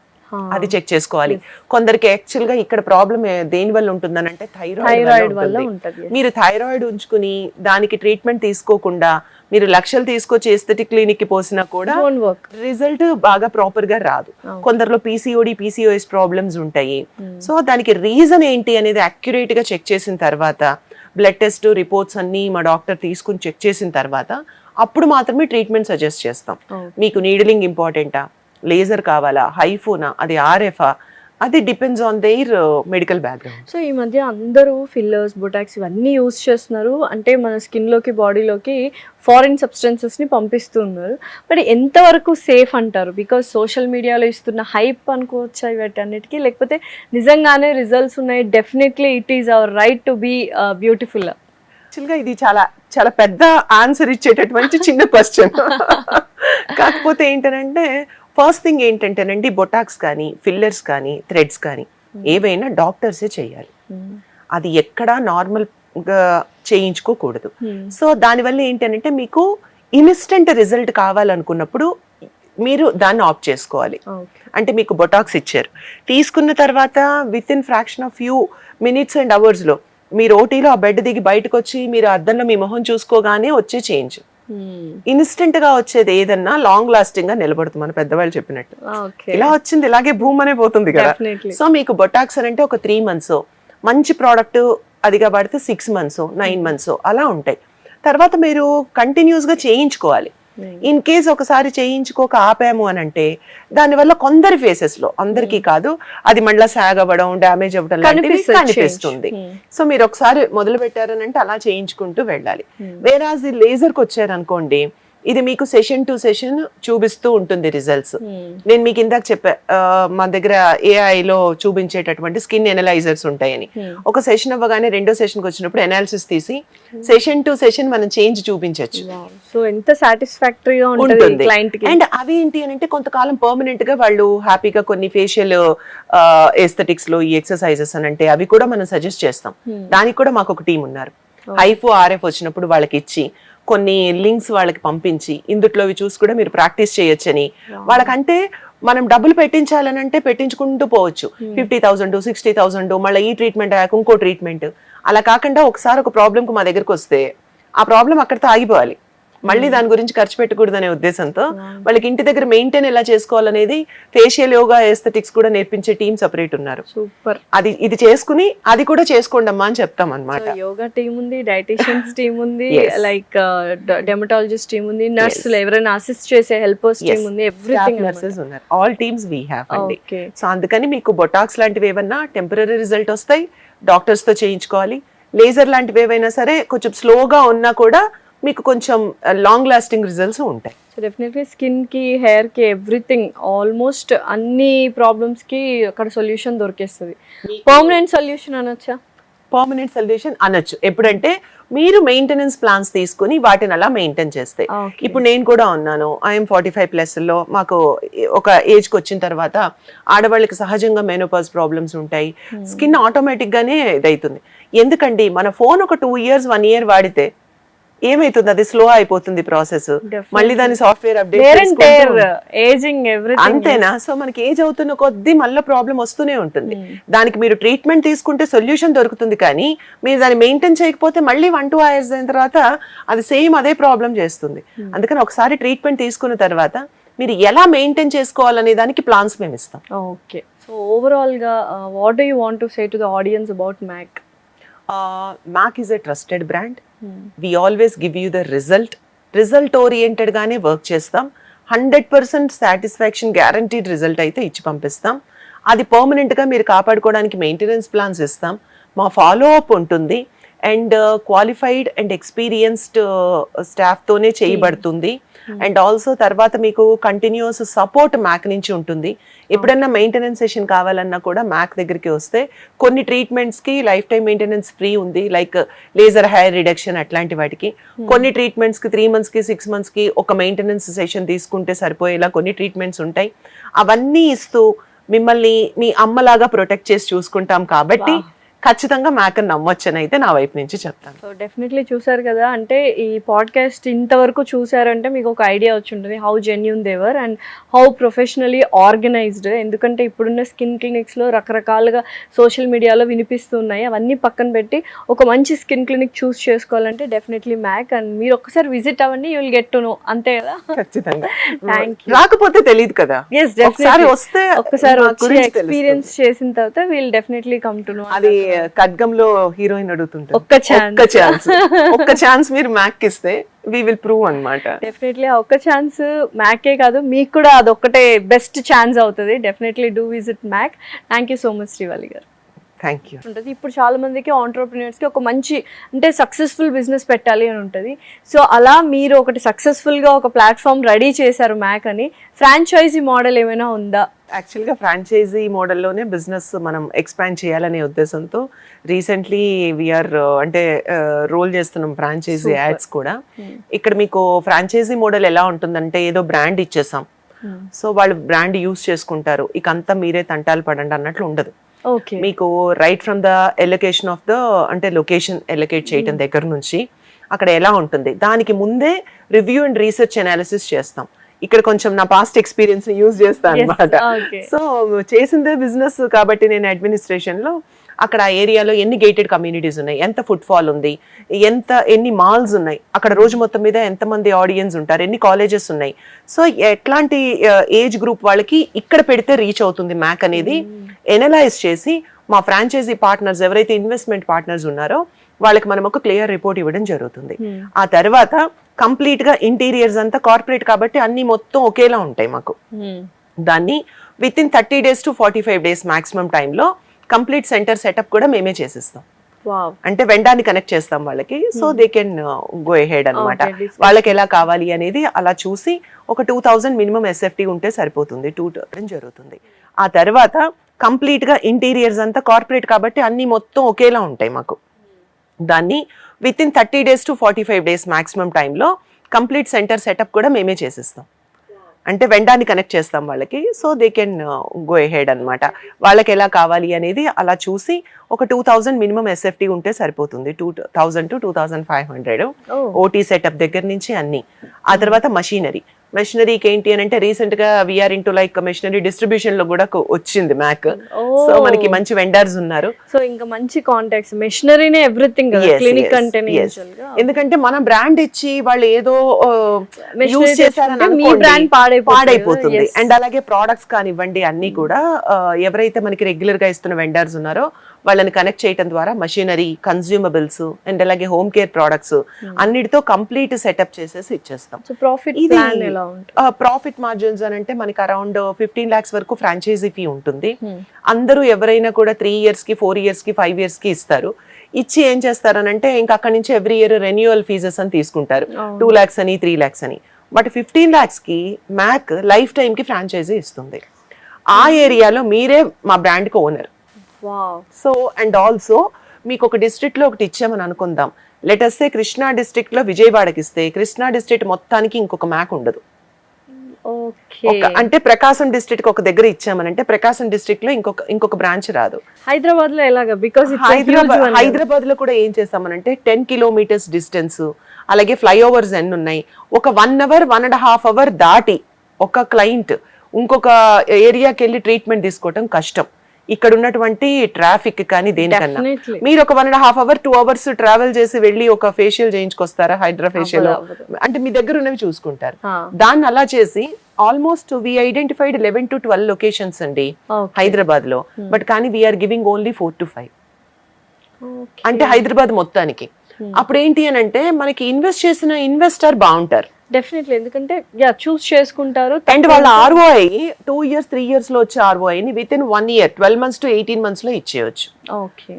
అది చెక్ చేసుకోవాలి. కొందరికి యాక్చువల్ గా ఇక్కడ ప్రాబ్లం దేని వల్ల ఉంటుందని అంటే థైరాయిడ్ వల్ల ఉంటుంది. మీరు థైరాయిడ్ ఉంచుకుని దానికి ట్రీట్మెంట్ తీసుకోకుండా మీరు లక్షలు తీసుకొచ్చి ఎస్థెటిక్ క్లినిక్ కి పోసినా కూడా రిజల్ట్ బాగా ప్రాపర్ గా రాదు. కొందరిలో PCOS ప్రాబ్లమ్స్ ఉంటాయి. సో దానికి రీజన్ ఏంటి అనేది అక్యురేట్ గా చెక్ చేసిన తర్వాత బ్లడ్ టెస్ట్ రిపోర్ట్స్ అన్ని మా డాక్టర్ తీసుకుని చెక్ చేసిన తర్వాత అప్పుడు మాత్రమే ట్రీట్మెంట్ సజెస్ట్ చేస్తాం. మీకు నీడిలింగ్ ఇంపార్టెంటా, లేజర్ కావాలా, హైఫోనా, అది RF, అది depends on their medical background. So ఈ మధ్య అందరూ ఫిల్లర్స్, బొటాక్స్ ఇవన్నీ యూజ్ చేస్తున్నారు. అంటే మన స్కిన్లోకి, బాడీలోకి ఫారిన్ సబ్స్టెన్సెస్ని పంపిస్తున్నారు. బట్ ఎంతవరకు సేఫ్ అంటారు? బికాజ్ సోషల్ మీడియాలో ఇస్తున్న హైప్ అనుకోవచ్చా వీటన్నిటికీ, లేకపోతే నిజంగానే రిజల్ట్స్ ఉన్నాయి, definitely it is our right to be beautiful? యాక్చువల్గా ఇది చాలా చాలా పెద్ద ఆన్సర్ ఇచ్చేటటువంటి చిన్న క్వశ్చన్. కాకపోతే ఏంటంటే ఫస్ట్ థింగ్ ఏంటంటేనండి, బొటాక్స్ కానీ, ఫిల్లర్స్ కానీ, థ్రెడ్స్ కానీ ఏవైనా డాక్టర్సే చేయాలి. అది ఎక్కడా నార్మల్ గా చేయించుకోకూడదు. సో దానివల్ల ఏంటంటే మీకు ఇన్స్టెంట్ రిజల్ట్ కావాలనుకున్నప్పుడు మీరు దాన్ని ఆప్ట్ చేసుకోవాలి. అంటే మీకు బొటాక్స్ ఇచ్చారు, తీసుకున్న తర్వాత with in fraction of few minutes and hours లో మీరు ఓటీలో ఆ బెడ్ దిగి బయటకు వచ్చి మీరు అద్దంలో మీ మొహం చూసుకోగానే వచ్చే చేంజ్. ఇన్స్టెంట్ గా వచ్చేది ఏదన్నా లాంగ్ లాస్టింగ్ గా నిలబడుతుంది, మన పెద్దవాళ్ళు చెప్పినట్టు. ఇలా వచ్చింది ఇలాగే భూమ్ అనే పోతుంది కదా. సో మీకు బొటాక్స్ అంటే ఒక 3 months, మంచి ప్రోడక్ట్ అదిగా పడితే 6 months, 9 months అలా ఉంటాయి. తర్వాత మీరు కంటిన్యూస్ గా చేయించుకోవాలి. ఇన్ కేస్ ఒకసారి చేయించుకోక ఆపాము అని అంటే దానివల్ల కొందరి ఫేసెస్ లో, అందరికీ కాదు, అది మళ్ళీ సాగ్ అవ్వడం, డ్యామేజ్ అవ్వడం లాంటివి కనిపిస్తుంది. సో మీరు ఒకసారి మొదలు పెట్టారని అంటే అలా చేయించుకుంటూ వెళ్ళాలి. వేరాజ్ ఈ లేజర్ కి వచ్చారనుకోండి, ఇది మీకు సెషన్ టు సెషన్ చూపిస్తూ ఉంటుంది రిజల్ట్స్. నేను మీకు ఇందాక చెప్పా, మా దగ్గర AI లో చూపించేటటువంటి స్కిన్ ఎనలైజర్స్ ఉంటాయని. ఒక సెషన్ అవ్వగానే రెండో సెషన్ కి వచ్చినప్పుడు ఎనాలిసిస్ తీసి సెషన్ టు సెషన్ మనం చేంజ్ చూపించవచ్చు. సో ఎంత సాటిస్ఫాక్టరీగా ఉంటుంది క్లయింట్ కి. అండ్ అవి ఏంటి అని అంటే కొంతకాలం పర్మనెంట్ గా వాళ్ళు హ్యాపీగా కొన్ని ఫేషియల్ ఎస్థెటిక్స్ లో ఈ ఎక్సర్సైజెస్ అని అంటే అవి కూడా మనం సజెస్ట్ చేస్తాం. దానికి కూడా మాకు ఒక టీం ఉన్నారు. హైఫ్ RF వచ్చినప్పుడు వాళ్ళకి ఇచ్చి కొన్ని లింక్స్ వాళ్ళకి పంపించి ఇందుట్లో చూసి కూడా మీరు ప్రాక్టీస్ చేయొచ్చని వాళ్ళకంటే మనం డబ్బులు పెట్టించాలని అంటే పెట్టించుకుంటూ పోవచ్చు. 50,000 60,000 మళ్ళీ ఈ ట్రీట్మెంట్ అయ్యాక ఇంకో ట్రీట్మెంట్, అలా కాకుండా ఒకసారి ఒక ప్రాబ్లమ్ కు మా దగ్గరకు వస్తే ఆ ప్రాబ్లం అక్కడితో ఆగిపోవాలి. మళ్ళీ దాని గురించి ఖర్చు పెట్టకూడదనే ఉద్దేశంతో వాళ్ళకి ఇంటి దగ్గర మెయింటైన్ ఎలా చేసుకోవాలనేది ఫేషియల్ యోగా ఎస్థెటిక్స్ కూడా నేర్పించే టీం సెపరేట్ ఉన్నారు. సూపర్. ఇది చేసుకుని అది కూడా చేసుకోండి అమ్మా అని చెప్తాం అన్నమాట. యోగా టీం ఉంది, డైటీషియన్స్ టీం ఉంది, లైక్ డెర్మటాలజిస్ట్ టీం ఉంది, నర్సులు ఎవరైనా అసిస్ట్ చేసే హెల్పర్స్ టీం ఉంది, ఎవ్రీథింగ్ నర్సెస్ ఉన్నారు. ఆల్ టీమ్స్ వీ హ్యావ్ అండి. సో అందుకని మీకు బొటాక్స్ లాంటివి ఏమన్నా టెంపరరీ రిజల్ట్ వస్తాయి, డాక్టర్స్ తో చేయించుకోవాలి. లేజర్ లాంటివి ఏవైనా సరే కొంచెం స్లోగా ఉన్నా కూడా మీకు కొంచెం లాంగ్ లాస్టింగ్ రిజల్ట్స్ ఉంటాయి. సో డెఫినెట్లీ స్కిన్ కి, హెయిర్ కి, ఎవ్రీథింగ్ ఆల్మోస్ట్ అన్ని ప్రాబ్లమ్స్ కి అక్కడ సొల్యూషన్ దొరికేస్తుంది. పర్మనెంట్ సొల్యూషన్ అనొచ్చా? పర్మనెంట్ సొల్యూషన్ అనొచ్చు. ఎప్పుడంటే మీరు మెయింటెనెన్స్ ప్లాన్స్ తీసుకుని వాటిని అలా మెయింటైన్ చేస్తే. ఇప్పుడు నేను కూడా ఉన్నాను, ఐఎమ్ 45+ లో. మాకు ఒక ఏజ్ కి వచ్చిన తర్వాత ఆడవాళ్ళకి సహజంగా మెనోపాజ్ ప్రాబ్లమ్స్ ఉంటాయి. స్కిన్ ఆటోమేటిక్ గానే ఇదవుతుంది. ఎందుకండి మన ఫోన్ ఒక 2 years 1 year వాడితే ఏమైతుంది, అది స్లో అయిపోతుంది ప్రాసెస్. మళ్ళీ దాని సాఫ్ట్వేర్ అప్డేట్ అంతేనా? సో మనకి ఏజ్ అవుతున్న కొద్దీ మళ్ళీ ప్రాబ్లం వస్తూనే ఉంటుంది. దానికి మీరు ట్రీట్మెంట్ తీసుకుంటే సొల్యూషన్ దొరుకుతుంది, కానీ మీరు దాన్ని మెయింటైన్ చేయకపోతే మళ్ళీ 1-2 years అయిన తర్వాత అది సేమ్ అదే ప్రాబ్లం చేస్తుంది. అందుకని ఒకసారి ట్రీట్మెంట్ తీసుకున్న తర్వాత మీరు ఎలా మెయింటైన్ చేసుకోవాలనే దానికి ప్లాన్స్ మేము ఇస్తాం. ఓకే. సో ఓవరాల్ గా what do you want to say to the audience about MAC? MAC is a trusted brand. We always give you the result oriented గానే వర్క్ చేస్తాం. 100% సాటిస్ఫాక్షన్ గ్యారంటీడ్ రిజల్ట్ అయితే ఇచ్చి పంపిస్తాం. అది permanent గా మీరు కాపాడుకోవడానికి మెయింటెనెన్స్ ప్లాన్స్ ఇస్తాం. మా ఫాలో అప్ ఉంటుంది and qualified and experienced staff తోనే చేయబడుతుంది. అండ్ ఆల్సో తర్వాత మీకు కంటిన్యూస్ సపోర్ట్ MAC నుంచి ఉంటుంది. ఎప్పుడన్నా మెయింటెనెన్స్ సెషన్ కావాలన్నా కూడా MAC దగ్గరికి వస్తే కొన్ని ట్రీట్మెంట్స్ కి లైఫ్ టైం మెయింటెనెన్స్ ఫ్రీ ఉంది, లైక్ లేజర్ హెయిర్ రిడక్షన్ అట్లాంటి వాటికి. కొన్ని ట్రీట్మెంట్స్ కి 3 months కి 6 months కి ఒక మెయింటెనెన్స్ సెషన్ తీసుకుంటే సరిపోయేలా కొన్ని ట్రీట్మెంట్స్ ఉంటాయి. అవన్నీ ఇస్తూ మిమ్మల్ని మీ అమ్మలాగా ప్రొటెక్ట్ చేసి చూసుకుంటాం కాబట్టి ఖచ్చితంగా MAC నమ్మొచ్చని అయితే నా వైపు నుంచి చెప్తాను. సో డెఫినెట్లీ చూసారు కదా, అంటే ఈ పాడ్కాస్ట్ ఇంతవరకు చూసారంటే మీకు ఒక ఐడియా వచ్చి ఉంటుంది how genuine they are and how professionally organised. ఎందుకంటే ఇప్పుడున్న స్కిన్ క్లినిక్స్లో రకరకాలుగా సోషల్ మీడియాలో వినిపిస్తున్నాయి. అవన్నీ పక్కన పెట్టి ఒక మంచి స్కిన్ క్లినిక్ చూస్ చేసుకోవాలంటే డెఫినెట్లీ MAC. అండ్ మీరు ఒక్కసారి విజిట్ అవ్వండి, you will get to know. అంతే కదా? ఖచ్చితంగా. Thank you. రాకపోతే తెలియదు కదా. ఎస్, డెఫినెట్లీ ఒక్కసారి వచ్చి ఎక్స్పీరియన్స్ చేసిన తర్వాత will definitely come to know. అది ఖడ్గంలో హీరోయిన్ అడుగుతుంటారు, ఒక్క ఛాన్స్ మీరు MAC ఇస్తే వి విల్ ప్రూవ్ అన్నమాట. డెఫినెట్లీ ఒక్క ఛాన్స్ MAC కాదు, మీకు కూడా అదొక్కటే బెస్ట్ ఛాన్స్ అవుతుంది. Definitely do visit MAC. Thank you so much Srivalli garu. Thank you. ఉంటుంది ఇప్పుడు చాలా మందికి ఆంటర్‌ప్రెన్యూర్స్కి ఒక మంచి అంటే సక్సెస్ఫుల్ బిజినెస్ పెట్టాలి అని ఉంటుంది. సో అలా మీరు ఒకటి సక్సెస్ఫుల్గా ఒక ప్లాట్ఫామ్ రెడీ చేశారు MAC అని. ఫ్రాంచైజీ మోడల్ ఏమైనా ఉందా? యాక్చువల్గా ఫ్రాంచైజీ మోడల్లోనే బిజినెస్ మనం ఎక్స్పాండ్ చేయాలనే ఉద్దేశంతో రీసెంట్లీ వీఆర్ అంటే రోల్ చేస్తున్నాం ఫ్రాంచైజీ యాడ్స్ కూడా. ఇక్కడ మీకు ఫ్రాంచైజీ మోడల్ ఎలా ఉంటుందంటే ఏదో బ్రాండ్ ఇచ్చేసాం, సో వాళ్ళు బ్రాండ్ యూస్ చేసుకుంటారు, ఇక అంతా మీరే తంటాలు పడండి అన్నట్లు ఉండదు. మీకు right from the allocation of the అంటే లొకేషన్ ఎలొకేట్ చేయటం దగ్గర నుంచి అక్కడ ఎలా ఉంటుంది దానికి ముందే రివ్యూ అండ్ రీసెర్చ్ అనాలిసిస్ చేస్తాం. ఇక్కడ కొంచెం నా పాస్ట్ ఎక్స్పీరియన్స్ యూజ్ చేస్తాను అనమాట. సో చేసిందే బిజినెస్ కాబట్టి నేను అడ్మినిస్ట్రేషన్ లో అక్కడ ఆ ఏరియాలో ఎన్ని గేటెడ్ కమ్యూనిటీస్ ఉన్నాయి, ఎంత ఫుట్ ఫాల్ ఉంది, ఎన్ని మాల్స్ ఉన్నాయి, అక్కడ రోజు మొత్తం మీద ఎంతమంది ఆడియన్స్ ఉంటారు, ఎన్ని కాలేజెస్ ఉన్నాయి, సో ఎట్లాంటి ఏజ్ గ్రూప్ వాళ్ళకి ఇక్కడ పెడితే రీచ్ అవుతుంది MAC అనేది ఎనలైజ్ చేసి మా ఫ్రాంచైజీ పార్ట్నర్స్ ఎవరైతే ఇన్వెస్ట్మెంట్ పార్ట్నర్స్ ఉన్నారో వాళ్ళకి మనం ఒక క్లియర్ రిపోర్ట్ ఇవ్వడం జరుగుతుంది. ఆ తర్వాత కంప్లీట్ గా ఇంటీరియర్స్ అంతా కార్పొరేట్ కాబట్టి అన్ని మొత్తం ఒకేలా ఉంటాయి మాకు. దాన్ని with in 30 days to 45 days maximum టైంలో కంప్లీట్ సెంటర్ సెటప్ కూడా మేమే చేసిస్తాం. అంటే వెండాన్ని కనెక్ట్ చేస్తాం వాళ్ళకి, so they can go ahead అనమాట. వాళ్ళకి ఎలా కావాలి అనేది అలా చూసి ఒక 2000 మినిమం ఎస్ఎఫ్టీ ఉంటే సరిపోతుంది, 2 జరుగుతుంది. ఆ తర్వాత కంప్లీట్ గా ఇంటీరియర్స్ అంతా కార్పొరేట్ కాబట్టి అన్ని మొత్తం ఒకేలా ఉంటాయి మాకు. దాన్ని with in 30 days to 45 days maximum టైంలో కంప్లీట్ సెంటర్ సెటప్ కూడా మేమే చేసిస్తాం. అంటే వెండాన్ని కనెక్ట్ చేస్తాం వాళ్ళకి, so they can go ahead అనమాట. వాళ్ళకి ఎలా కావాలి అనేది అలా చూసి ఒక 2000 మినిమం ఎస్ఎఫ్టీ ఉంటే సరిపోతుంది, 2000 to 2500 ఓటీ సెటప్ దగ్గర నుంచి అన్ని. ఆ తర్వాత మెషినరీకి ఏంటి అని అంటే రీసెంట్ గా we are into like machinery distribution లో కూడా వచ్చింది మ్యాక్. సో మనకి మంచి వెండర్స్ ఉన్నారు. సో ఇంకా మంచి కాంటాక్ట్స్, మెషినరీనే ఎవ్రీథింగ్ క్లినిక్ అంటే. ఎందుకంటే మన బ్రాండ్ ఇచ్చి వాళ్ళు ఏదో యూజ్ చేశారని పాడైపోతుంది. అండ్ అలాగే ప్రోడక్ట్స్ కానివ్వండి అన్ని కూడా ఎవరైతే మనకి రెగ్యులర్ గా ఇస్తున్న వెండర్స్ ఉన్నారో వాళ్ళని కనెక్ట్ చేయడం ద్వారా మషినరీ, కన్స్యూమబుల్స్ అండ్ అలాగే హోమ్ కేర్ ప్రోడక్ట్స్ అన్నిటితో కంప్లీట్ సెటప్ చేసేసి ఇచ్చేస్తాం. ప్రాఫిట్ మార్జిన్స్ అని అంటే మనకి అరౌండ్ 15 lakhs వరకు ఫ్రాంచైజీ ఫీ ఉంటుంది. అందరూ ఎవరైనా కూడా 3 years కి 4 years కి 5 years కి ఇస్తారు. ఇచ్చి ఏం చేస్తారనంటే ఇంకా అక్కడి నుంచి ఎవ్రీ ఇయర్ రెన్యువల్ ఫీజెస్ అని తీసుకుంటారు, 2 lakhs అని 3 lakhs అని. బట్ 15 lakhs కి మ్యాక్ లైఫ్ టైం కి ఫ్రాంచైజీ ఇస్తుంది. ఆ ఏరియాలో మీరే మా బ్రాండ్ కి ఓనర్. సో అండ్ ఆల్సో మీకు ఒక డిస్ట్రిక్ట్ లో ఒకటి ఇచ్చామని అనుకుందాం, లెటస్ సే కృష్ణా డిస్ట్రిక్ట్ లో విజయవాడకి ఇస్తే కృష్ణా డిస్ట్రిక్ట్ మొత్తానికి ఇంకొక మ్యాక్ ఉండదు. అంటే ప్రకాశం డిస్ట్రిక్ట్ ఒక దగ్గర ఇచ్చామనంటే ప్రకాశం డిస్ట్రిక్ట్ లో ఇంకొక బ్రాంచ్ రాదు. హైదరాబాద్ లో ఎలాగా? బికాస్ హైదరాబాద్ లో కూడా ఏం చేస్తామనంటే 10 kilometers డిస్టెన్స్, అలాగే ఫ్లైఓవర్స్ ఎన్ని ఉన్నాయి, ఒక 1 hour 1.5 hour దాటి ఒక క్లయింట్ ఇంకొక ఏరియాకి వెళ్ళి ట్రీట్మెంట్ తీసుకోవటం కష్టం. ఇక్కడ ఉన్నటువంటి ట్రాఫిక్ కానీ దేనికన్నా మీరు ఒక 1.5 hour 2 hours ట్రావెల్ చేసి వెళ్ళి ఒక ఫేషియల్ చేయించుకొస్తారా? హైడ్రా ఫేషియల్ అంటే మీ దగ్గర ఉన్నవి చూసుకుంటారు. దాన్ని అలా చేసి almost we identified 11 to 12 locations అండి హైదరాబాద్ లో. బట్ కానీ వీఆర్ గివింగ్ ఓన్లీ 4 to 5 అంటే హైదరాబాద్ మొత్తానికి. అప్పుడు ఏంటి అని అంటే మనకి ఇన్వెస్ట్ చేసిన ఇన్వెస్టర్ బాగుంటారు డెఫినెట్లీ, ఎందుకంటే చూస్ చేసుకుంటారు. అండ్ వాళ్ళ ROI 2 years 3 years లో వచ్చే ROI ని with in 1 year 12 months to 18 months లో ఇచ్చేయచ్చు.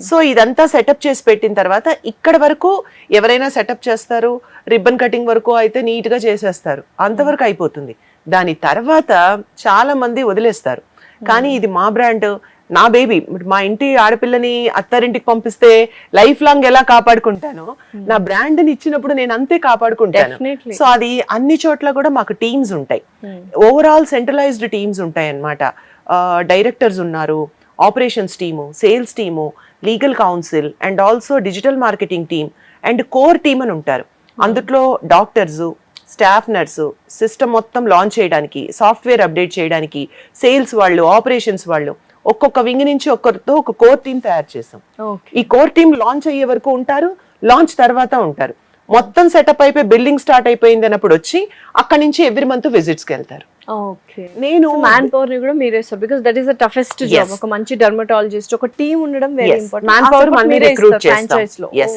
సో ఇదంతా సెటప్ చేసి పెట్టిన తర్వాత ఇక్కడ వరకు ఎవరైనా సెటప్ చేస్తారు, రిబ్బన్ కటింగ్ వరకు అయితే నీట్ గా చేసేస్తారు, అంతవరకు అయిపోతుంది. దాని తర్వాత చాలా మంది వదిలేస్తారు. కానీ ఇది మా బ్రాండ్, నా బేబీ, మా ఇంటి ఆడపిల్లని అత్తారింటికి పంపిస్తే లైఫ్ లాంగ్ ఎలా కాపాడుకుంటానో నా బ్రాండ్ ని ఇచ్చినప్పుడు నేను అంతే కాపాడుకుంటాను. సో అది అన్ని చోట్ల కూడా మాకు టీమ్స్ ఉంటాయి, ఓవరాల్ సెంట్రలైజ్డ్ టీమ్స్ ఉంటాయి అన్నమాట. డైరెక్టర్స్ ఉన్నారు, operations team, sales team, legal council and also digital marketing team and core team అని ఉంటారు. అందులో డాక్టర్స్, స్టాఫ్ నర్సు, సిస్టమ్ మొత్తం లాంచ్ చేయడానికి, సాఫ్ట్వేర్ అప్డేట్ చేయడానికి, సేల్స్ వాళ్ళు, ఆపరేషన్స్ వాళ్ళు, ఒక్కొక్క వింగ్ నుంచి ఒక్కరితో ఒక కోర్ టీమ్ తయారు చేసాం. ఈ కోర్ టీమ్ లాంచ్ అయ్యే వరకు ఉంటారు, లాంచ్ తర్వాత ఉంటారు. మొత్తం సెటప్ అయిపోయి బిల్డింగ్ స్టార్ట్ అయిపోయింది అన్నప్పుడు వచ్చి అక్కడి నుంచి ఎవ్రీ మంత్ విజిట్స్ కి వెళ్తారు. నేను మ్యాన్ పవర్ ని కూడా మీరే sir, because that is the toughest job. ఒక మంచి డర్మటాలజిస్ట్, ఒక టీమ్ ఉండడం వెరీ ఇంపార్టెంట్. మ్యాన్ పవర్ మనం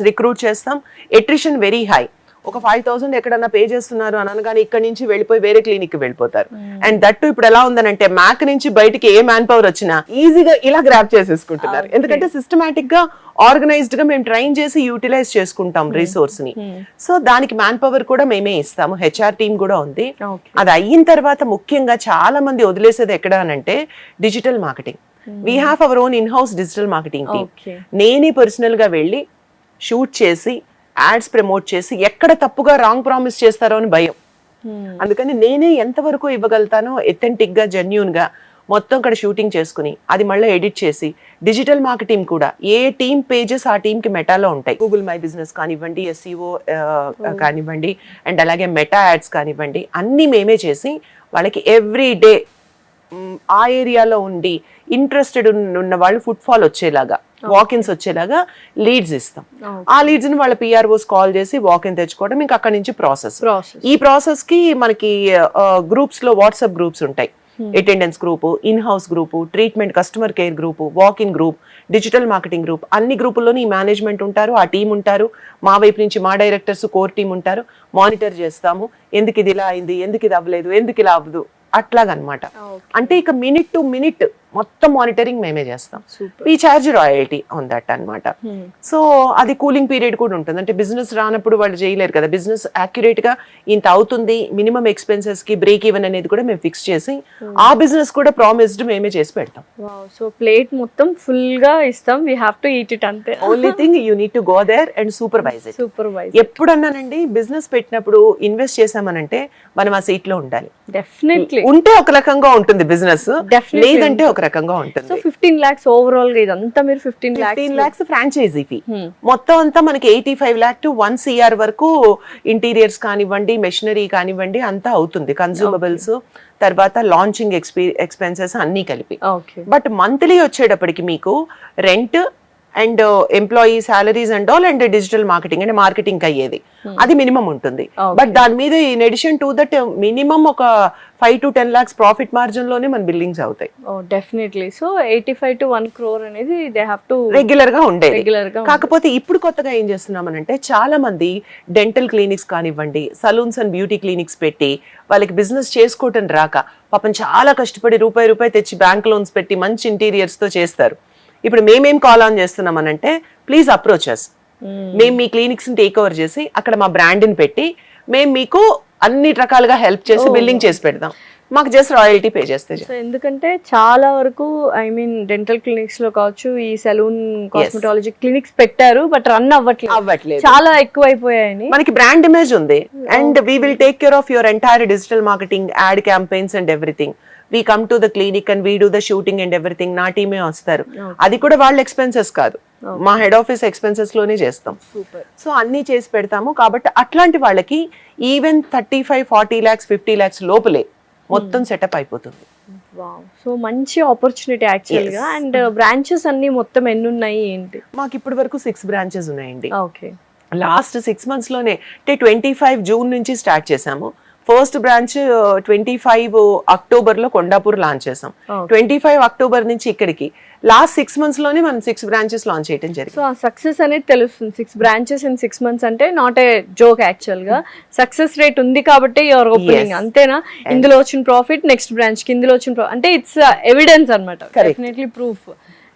రిక్రూట్ చేస్తాం. Attrition very high. ఒక 5,000 ఎక్కడన్నా పే చేస్తున్నారు అని అనగానే ఇక్కడ నుంచి వెళ్ళిపోయి వేరే క్లినిక్ కి వెళ్ళిపోతారు. అండ్ దట్టు ఇప్పుడు ఎలా ఉందనంటే మ్యాక్ నుంచి బయటికి ఏ మ్యాన్ పవర్ వచ్చినా ఈజీగా ఇలా గ్రాప్ చేసేసుకుంటున్నారు. ఎందుకంటే సిస్టమాటిక్ గా ఆర్గనైజ్డ్ గా మేము ట్రైన్ చేసి యూటిలైజ్ చేసుకుంటాం రిసోర్స్ ని. సో దానికి మ్యాన్ పవర్ కూడా మేమే ఇస్తాము, హెచ్ఆర్ టీమ్ కూడా ఉంది. అది అయిన తర్వాత ముఖ్యంగా చాలా మంది వదిలేసేది ఎక్కడ అనంటే digital marketing. We have our own in house digital marketing team. నేనే పర్సనల్ గా వెళ్ళి షూట్ చేసి యాడ్స్ ప్రమోట్ చేసి ఎక్కడ తప్పుగా రాంగ్ ప్రామిస్ చేస్తారో అని భయం. అందుకని నేనే ఎంతవరకు ఇవ్వగలుగుతానో ఎథెంటిక్ గా, జెన్యూన్ గా మొత్తం ఇక్కడ షూటింగ్ చేసుకుని అది మళ్ళీ ఎడిట్ చేసి డిజిటల్ మార్కెటింగ్ కూడా ఏ టీమ్ పేజెస్ ఆ టీమ్ కి మెటాలో ఉంటాయి. గూగుల్ మై బిజినెస్ కానివ్వండి, SEO కానివ్వండి అండ్ అలాగే మెటా యాడ్స్ కానివ్వండి, అన్ని మేమే చేసి వాళ్ళకి ఎవ్రీ డే ఆ ఏరియాలో ఉండి ఇంట్రెస్టెడ్ ఉన్న వాళ్ళు ఫుట్ఫాల్ వచ్చేలాగా, వాకిన్స్ వచ్చేలాగా లీడ్స్ ఇస్తాం. ఆ లీడ్స్ ని వాళ్ళ PROs కాల్ చేసి వాకిన్ తెచ్చుకోవడం, ఇంకా అక్కడి నుంచి ప్రాసెస్. ఈ ప్రాసెస్ కి మనకి గ్రూప్స్ లో వాట్సాప్ గ్రూప్స్ ఉంటాయి. Attendance group, in house group, treatment customer care group, walk in group, digital marketing group, అన్ని గ్రూపుల్లోని ఈ మేనేజ్మెంట్ ఉంటారు, ఆ టీం ఉంటారు, మా వైపు నుంచి మా డైరెక్టర్స్ కోర్ టీం ఉంటారు, మానిటర్ చేస్తాము ఎందుకు ఇది ఇలా అయింది, ఎందుకు ఇది అవ్వలేదు, ఎందుకు ఇలా అవ్వదు, అట్లాగనమాట. అంటే ఇక మినిట్ టు మినిట్ మొత్తం మానిటరింగ్ మేమే చేస్తాం. ఈ చార్జ్ రాయల్టీ ఆన్ దట్ అనమాట. సో అది కూలింగ్ పీరియడ్ కూడా ఉంటుంది. అంటే బిజినెస్ రానప్పుడు వాళ్ళు చేయలేరు కదా, బిజినెస్ యాక్యురేట్ గా ఇంత అవుతుంది, మినిమం ఎక్స్పెన్సెస్ కి బ్రేక్ ఈవెన్ అనేది కూడా మేము ఫిక్స్ చేసి ఆ బిజినెస్ కూడా ప్రామిస్డ్ మేమే చేసి పెడతాం. సో ప్లేట్ మొత్తం ఫుల్ గా ఇస్తాం, we have to eat it అంతే. Only thing you need to go there and supervise it. ఎప్పుడన్నానండి బిజినెస్ పెట్టినప్పుడు ఇన్వెస్ట్ చేసామనంటే మనం ఆ సీట్ లో ఉండాలి. డెఫినెట్లీ ఉంటే ఒక రకంగా ఉంటుంది బిజినెస్, లేదంటే ఒక రకంగా ఉంటుంది. సో 15 lakhs ఓవరాల్ గా ఇదంతా మీరు 15 lakhs ఫ్రాంచైజీ ఫీ, మొత్తం అంతా మనకి 85 lakh to 1 crore వరకు ఇంటీరియర్స్ కానివ్వండి, మెషినరీ కానివ్వండి అంతా అవుతుంది, కన్సూమబుల్స్, తర్వాత లాంచింగ్ ఎక్స్పెన్సెస్ అన్ని కలిపి. బట్ మంత్లీ వచ్చేటప్పటికి మీకు rent and employee salaries and all and digital marketing అంటే మార్కెటింగ్ అయ్యేది అది మినిమం ఉంటుంది. బట్ దాని మీద in addition to that minimum ఒక 5 to 10 lakhs ప్రాఫిట్ మార్జిన్ లోనే మన బిల్డింగ్స్ అవుతాయి. డెఫినెట్లీ. సో 85 to 1 crore అనేది దే హావ్ టు రెగ్యులర్ గా ఉండేది. కాకపోతే ఇప్పుడు కొత్తగా ఏం చేస్తున్నామనంటే చాలా మంది డెంటల్ క్లినిక్స్ కానివ్వండి, సలూన్స్ అండ్ బ్యూటీ క్లినిక్స్ పెట్టి వాళ్ళకి బిజినెస్ చేసుకోవటం రాక పాపం చాలా కష్టపడి రూపాయి తెచ్చి బ్యాంక్ లోన్స్ పెట్టి మంచి ఇంటీరియర్స్ తో చేస్తారు. ఇప్పుడు మేమేం కాల్ ఆన్ చేస్తున్నామనంటే ప్లీజ్ అప్రోచ్ అస్, మేము మీ క్లినిక్స్ ని టేక్ ఓవర్ చేసి అక్కడ మా బ్రాండ్ ని పెట్టి మేము మీకు అన్ని రకాలుగా హెల్ప్ చేసి బిల్డింగ్ చేసి పెడదాం, మాకు జస్ట్ రాయల్టీ పే చేస్తే. ఎందుకంటే చాలా వరకు ఐ మీన్ డెంటల్ క్లినిక్స్ లో కావచ్చు, ఈ సెలూన్ కాస్మెటాలజీ క్లినిక్స్ పెట్టారు బట్ రన్ అవ్వట్లేదు, చాలా ఎక్కువ అయిపోయాయని. మనకి బ్రాండ్ ఇమేజ్ ఉంది and we will take care of your entire digital marketing, add campaigns and everything. We come to the clinic and we do the shooting and everything. నా టీమే వస్తారు, అది కూడా వాళ్ళ ఎక్స్పెన్సెస్ కాదు, మా హెడ్ ఆఫీస్ ఎక్స్పెన్సెస్ లోనే చేస్తాం. సో అన్ని చేసి పెడతాము. కాబట్టి అట్లాంటి వాళ్ళకి ఈవెన్ 35-40 lakhs 50 lakhs లోపలే మొత్తం సెటప్ అయిపోతుంది. సో మంచి ఆపర్చునిటీ యాక్చువల్ గా. అండ్ బ్రాంచెస్ అన్ని మొత్తం ఎన్ని ఉన్నాయి ఏంటి? మాకు ఇప్పటి వరకు 6 branches ఉన్నాయండి. లాస్ట్ 6 months లోనే, అంటే 25 June నుంచి స్టార్ట్ చేసాము. ఫస్ట్ బ్రాంచ్ 25 October లో కొండాపూర్ లాంచ్ చేసాం. 25 October నుంచి ఇక్కడికి లాస్ట్ 6 months లోనే మనం 6 branches లాంచ్ చేయడం జరిగింది. సో ఆ సక్సెస్ అనేది తెలుస్తుంది. 6 branches in 6 months అంటే నాట్ ఏ జోక్ యాక్చువల్ గా. సక్సెస్ రేట్ ఉంది కాబట్టి యువర్ ఓపెనింగ్, అంతేనా? ఇందులో వచ్చిన ప్రాఫిట్ నెక్స్ట్ బ్రాంచ్ కి, ఇందులో వచ్చిన అంటే ఇట్స్ ఎవిడెన్స్ అన్నమాట, definitely proof.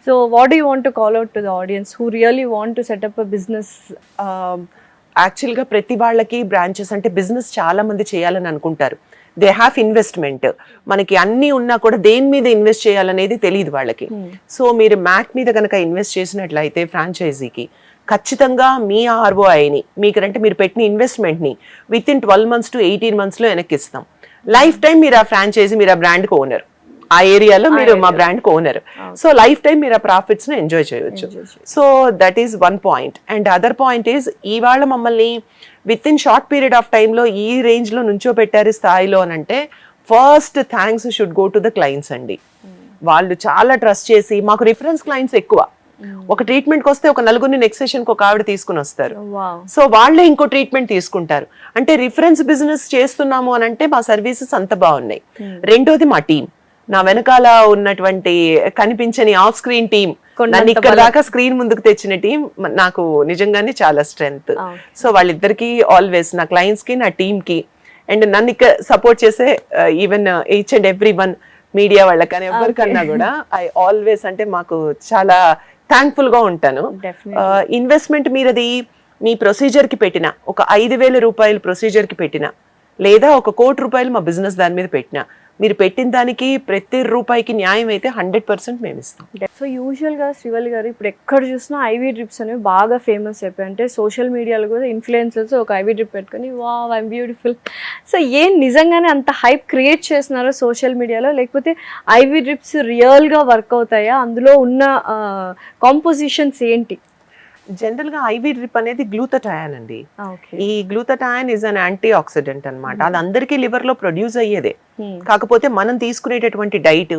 So what do you want to call out to the audience who really want to set up a business? యాక్చువల్గా ప్రతి వాళ్ళకి బ్రాంచెస్ అంటే బిజినెస్ చాలా మంది చేయాలని అనుకుంటారు. దే హ్యావ్ ఇన్వెస్ట్మెంట్, మనకి అన్ని ఉన్నా కూడా దేని మీద ఇన్వెస్ట్ చేయాలనేది తెలియదు వాళ్ళకి. సో మీరు మ్యాక్ మీద కనుక ఇన్వెస్ట్ చేసినట్లయితే ఫ్రాంచైజీకి ఖచ్చితంగా మీ ROIని మీకంటే మీరు పెట్టిన ఇన్వెస్ట్మెంట్ని with in 12 months to 18 months లో వెనక్కిస్తాం. లైఫ్ టైం మీరు ఆ ఫ్రాంచైజీ, మీరు ఆ బ్రాండ్కి ఓనర్, ఆ ఏరియాలో మీరు మా brand owner. So life time మీరు ఆ ప్రాఫిట్స్ ని ఎంజాయ్ చేయొచ్చు. So that is one point. And other point is ఇవాళ మమ్మల్ని with in short period of టైంలో ఈ రేంజ్ లో నుంచో పెట్టారు స్థాయిలో అని అంటే first thanks should go to the clients అండి. వాళ్ళు చాలా ట్రస్ట్ చేసి, మాకు రిఫరెన్స్ క్లయింట్స్ ఎక్కువ. ఒక ట్రీట్మెంట్ కి వస్తే ఒక నలుగురిని నెక్స్ట్ సెషన్ కి ఒక ఆవిడ తీసుకుని వస్తారు. సో వాళ్ళే ఇంకో ట్రీట్మెంట్ తీసుకుంటారు. అంటే రిఫరెన్స్ బిజినెస్ చేస్తున్నాము అని అంటే మా సర్వీసెస్ అంత బాగున్నాయి. రెండోది మా టీం, నా వెనకాల ఉన్నటువంటి కనిపించని ఆఫ్ స్క్రీన్ టీం, నన్ను ఇక్కడ దాకా స్క్రీన్ ముందుకు తెచ్చిన టీం నాకు నిజంగానే చాలా స్ట్రెంగ్త్. సో వాళ్ళిద్దరికి ఆల్వేస్, నా క్లయింట్స్ కి, నా టీమ్ కి, అండ్ నన్ను ఇక్కడ సపోర్ట్ చేసే even each and every one media వాళ్ళకని ఎవరికన్నా కూడా ఐ ఆల్వేస్ అంటే మాకు చాలా థ్యాంక్ఫుల్ గా ఉంటాను. ఇన్వెస్ట్మెంట్ మీరది మీ ప్రొసీజర్ కి పెట్టిన, ఒక 5,000 రూపాయలు ప్రొసీజర్ కి పెట్టిన, లేదా 1 కోటి రూపాయలు మా బిజినెస్ దాని మీద పెట్టిన, మీరు పెట్టిన దానికి ప్రతి రూపాయికి న్యాయం అయితే 100% మేము ఇస్తాం. సో యూజువల్గా శ్రీవల్లి గారు ఇప్పుడు ఎక్కడ చూసినా ఐవీ డ్రిప్స్ అనేవి బాగా ఫేమస్ అయిపోయాయి. అంటే సోషల్ మీడియాలో కూడా ఇన్ఫ్లుయెన్సర్స్ ఒక ఐవీ డ్రిప్ పెట్టుకొని వావ్ ఐఎమ్ బ్యూటిఫుల్. సో ఏం నిజంగానే అంత హైప్ క్రియేట్ చేస్తున్నారో సోషల్ మీడియాలో, లేకపోతే ఐవీ డ్రిప్స్ రియల్గా వర్క్ అవుతాయా? అందులో ఉన్న కాంపోజిషన్స్ ఏంటి? జనరల్ గా ఐవీ డ్రిప్ అనేది గ్లూటథయాన్ అండి. ఈ glutathione is an anti oxidant అనమాట. అది అందరికీ లివర్ లో ప్రొడ్యూస్ అయ్యేదే. కాకపోతే మనం తీసుకునేటటువంటి డైట్,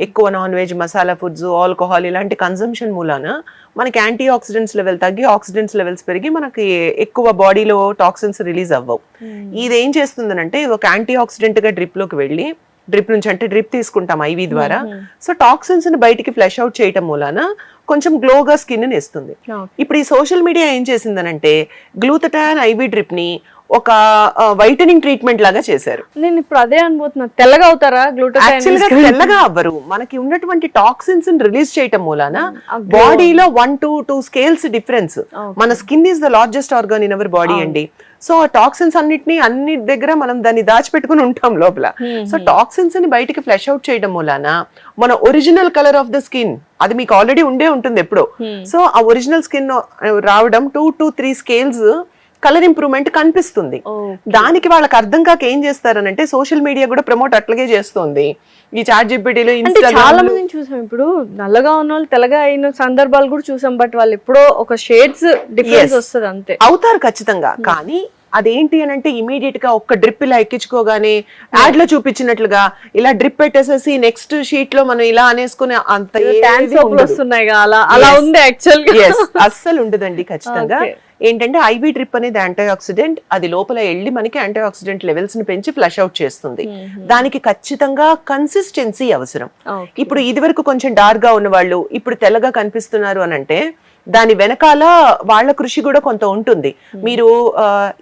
ఎక్కువ non veg, masala foods, alcohol ఇలాంటి కన్సంప్షన్ మూలాన మనకి యాంటీ ఆక్సిడెంట్స్ లెవెల్ తగ్గి ఆక్సిడెంట్స్ లెవెల్స్ పెరిగి మనకి ఎక్కువ బాడీలో టాక్సిన్స్ రిలీజ్ అవ్వవు. ఇది ఏం చేస్తుందనంటే ఒక యాంటీ ఆక్సిడెంట్ గా డ్రిప్ లోకి వెళ్ళి డ్రిప్ నుంచి, అంటే డ్రిప్ తీసుకుంటాం ఐవి ద్వారా. సో టాక్సిన్స్ ని బయటికి ఫ్లష్ అవుట్ చేయటం మూలాన కొంచెం గ్లోగా స్కిన్ ని ఇస్తుంది. ఇప్పుడు ఈ సోషల్ మీడియా ఏం చేసిందనంటే గ్లూటథాయోన్ ఐవి డ్రిప్ ని ఒక వైటనింగ్ ట్రీట్మెంట్ లాగా చేశారు. నేను ఇప్పుడు అదే అనుకుంటున్నా, తెల్లగా అవుతారా యాక్చువల్ గా తెల్లగా అవ్వరు. మనకి ఉన్నటువంటి టాక్సిన్స్ రిలీజ్ చేయటం మూలాన బాడీలో 1 to 2 స్కేల్స్ డిఫరెన్స్. మన skin is the largest organ in our body అండి. సో ఆ టాక్సిన్స్ అన్ని దగ్గర మనం దాన్ని దాచిపెట్టుకుని ఉంటాం లోపల. సో టాక్సిన్స్ ని బయటికి ఫ్లష్ అవుట్ చేయడం మూలాన మన original colour of the skin, అది మీకు ఆల్రెడీ ఉండే ఉంటుంది ఎప్పుడో. సో ఆ ఒరిజినల్ స్కిన్ రావడం 2 to 3 స్కేల్స్ కలర్ ఇంప్రూవ్మెంట్ కనిపిస్తుంది. దానికి వాళ్ళకి అర్థం కాక ఏం చేస్తారనంటే సోషల్ మీడియా కూడా ప్రమోట్ అట్లాగే చేస్తుంది. ఈ చాట్ జీపీటీలో చాలా మందిని చూసాం, ఇప్పుడు నల్లగా ఉన్న వాళ్ళు తెల్లగా అయిన సందర్భాలు కూడా చూసాం. బట్ వాళ్ళు ఎప్పుడో ఒక షేడ్స్ డిఫరెన్స్ వస్తుంది అంతే. అవుతారు ఖచ్చితంగా. కానీ అదేంటి అని అంటే ఇమీడియట్ గా ఒక్క డ్రిప్ ఇలా ఎక్కించుకోగానే యాడ్ లో చూపించినట్లుగా ఇలా డ్రిప్ పెట్టేసేసి నెక్స్ట్ షీట్ లో మనం ఇలా అనేసుకునే అంత వస్తున్నాయి అలా ఉంది యాక్చువల్ గా. అస్సలు ఉండదండి. ఖచ్చితంగా ఏంటంటే ఐవి డ్రిప్ అనేది యాంటీ ఆక్సిడెంట్, అది లోపల వెళ్ళి మనకి యాంటీ ఆక్సిడెంట్ లెవెల్స్ ని పెంచి ఫ్లష్ అవుట్ చేస్తుంది. దానికి ఖచ్చితంగా కన్సిస్టెన్సీ అవసరం. ఇప్పుడు ఇది వరకు కొంచెం డార్క్ గా ఉన్న వాళ్ళు ఇప్పుడు తెల్లగా కనిపిస్తున్నారు అని అంటే దాని వెనకాల వాళ్ళ కృషి కూడా కొంత ఉంటుంది. మీరు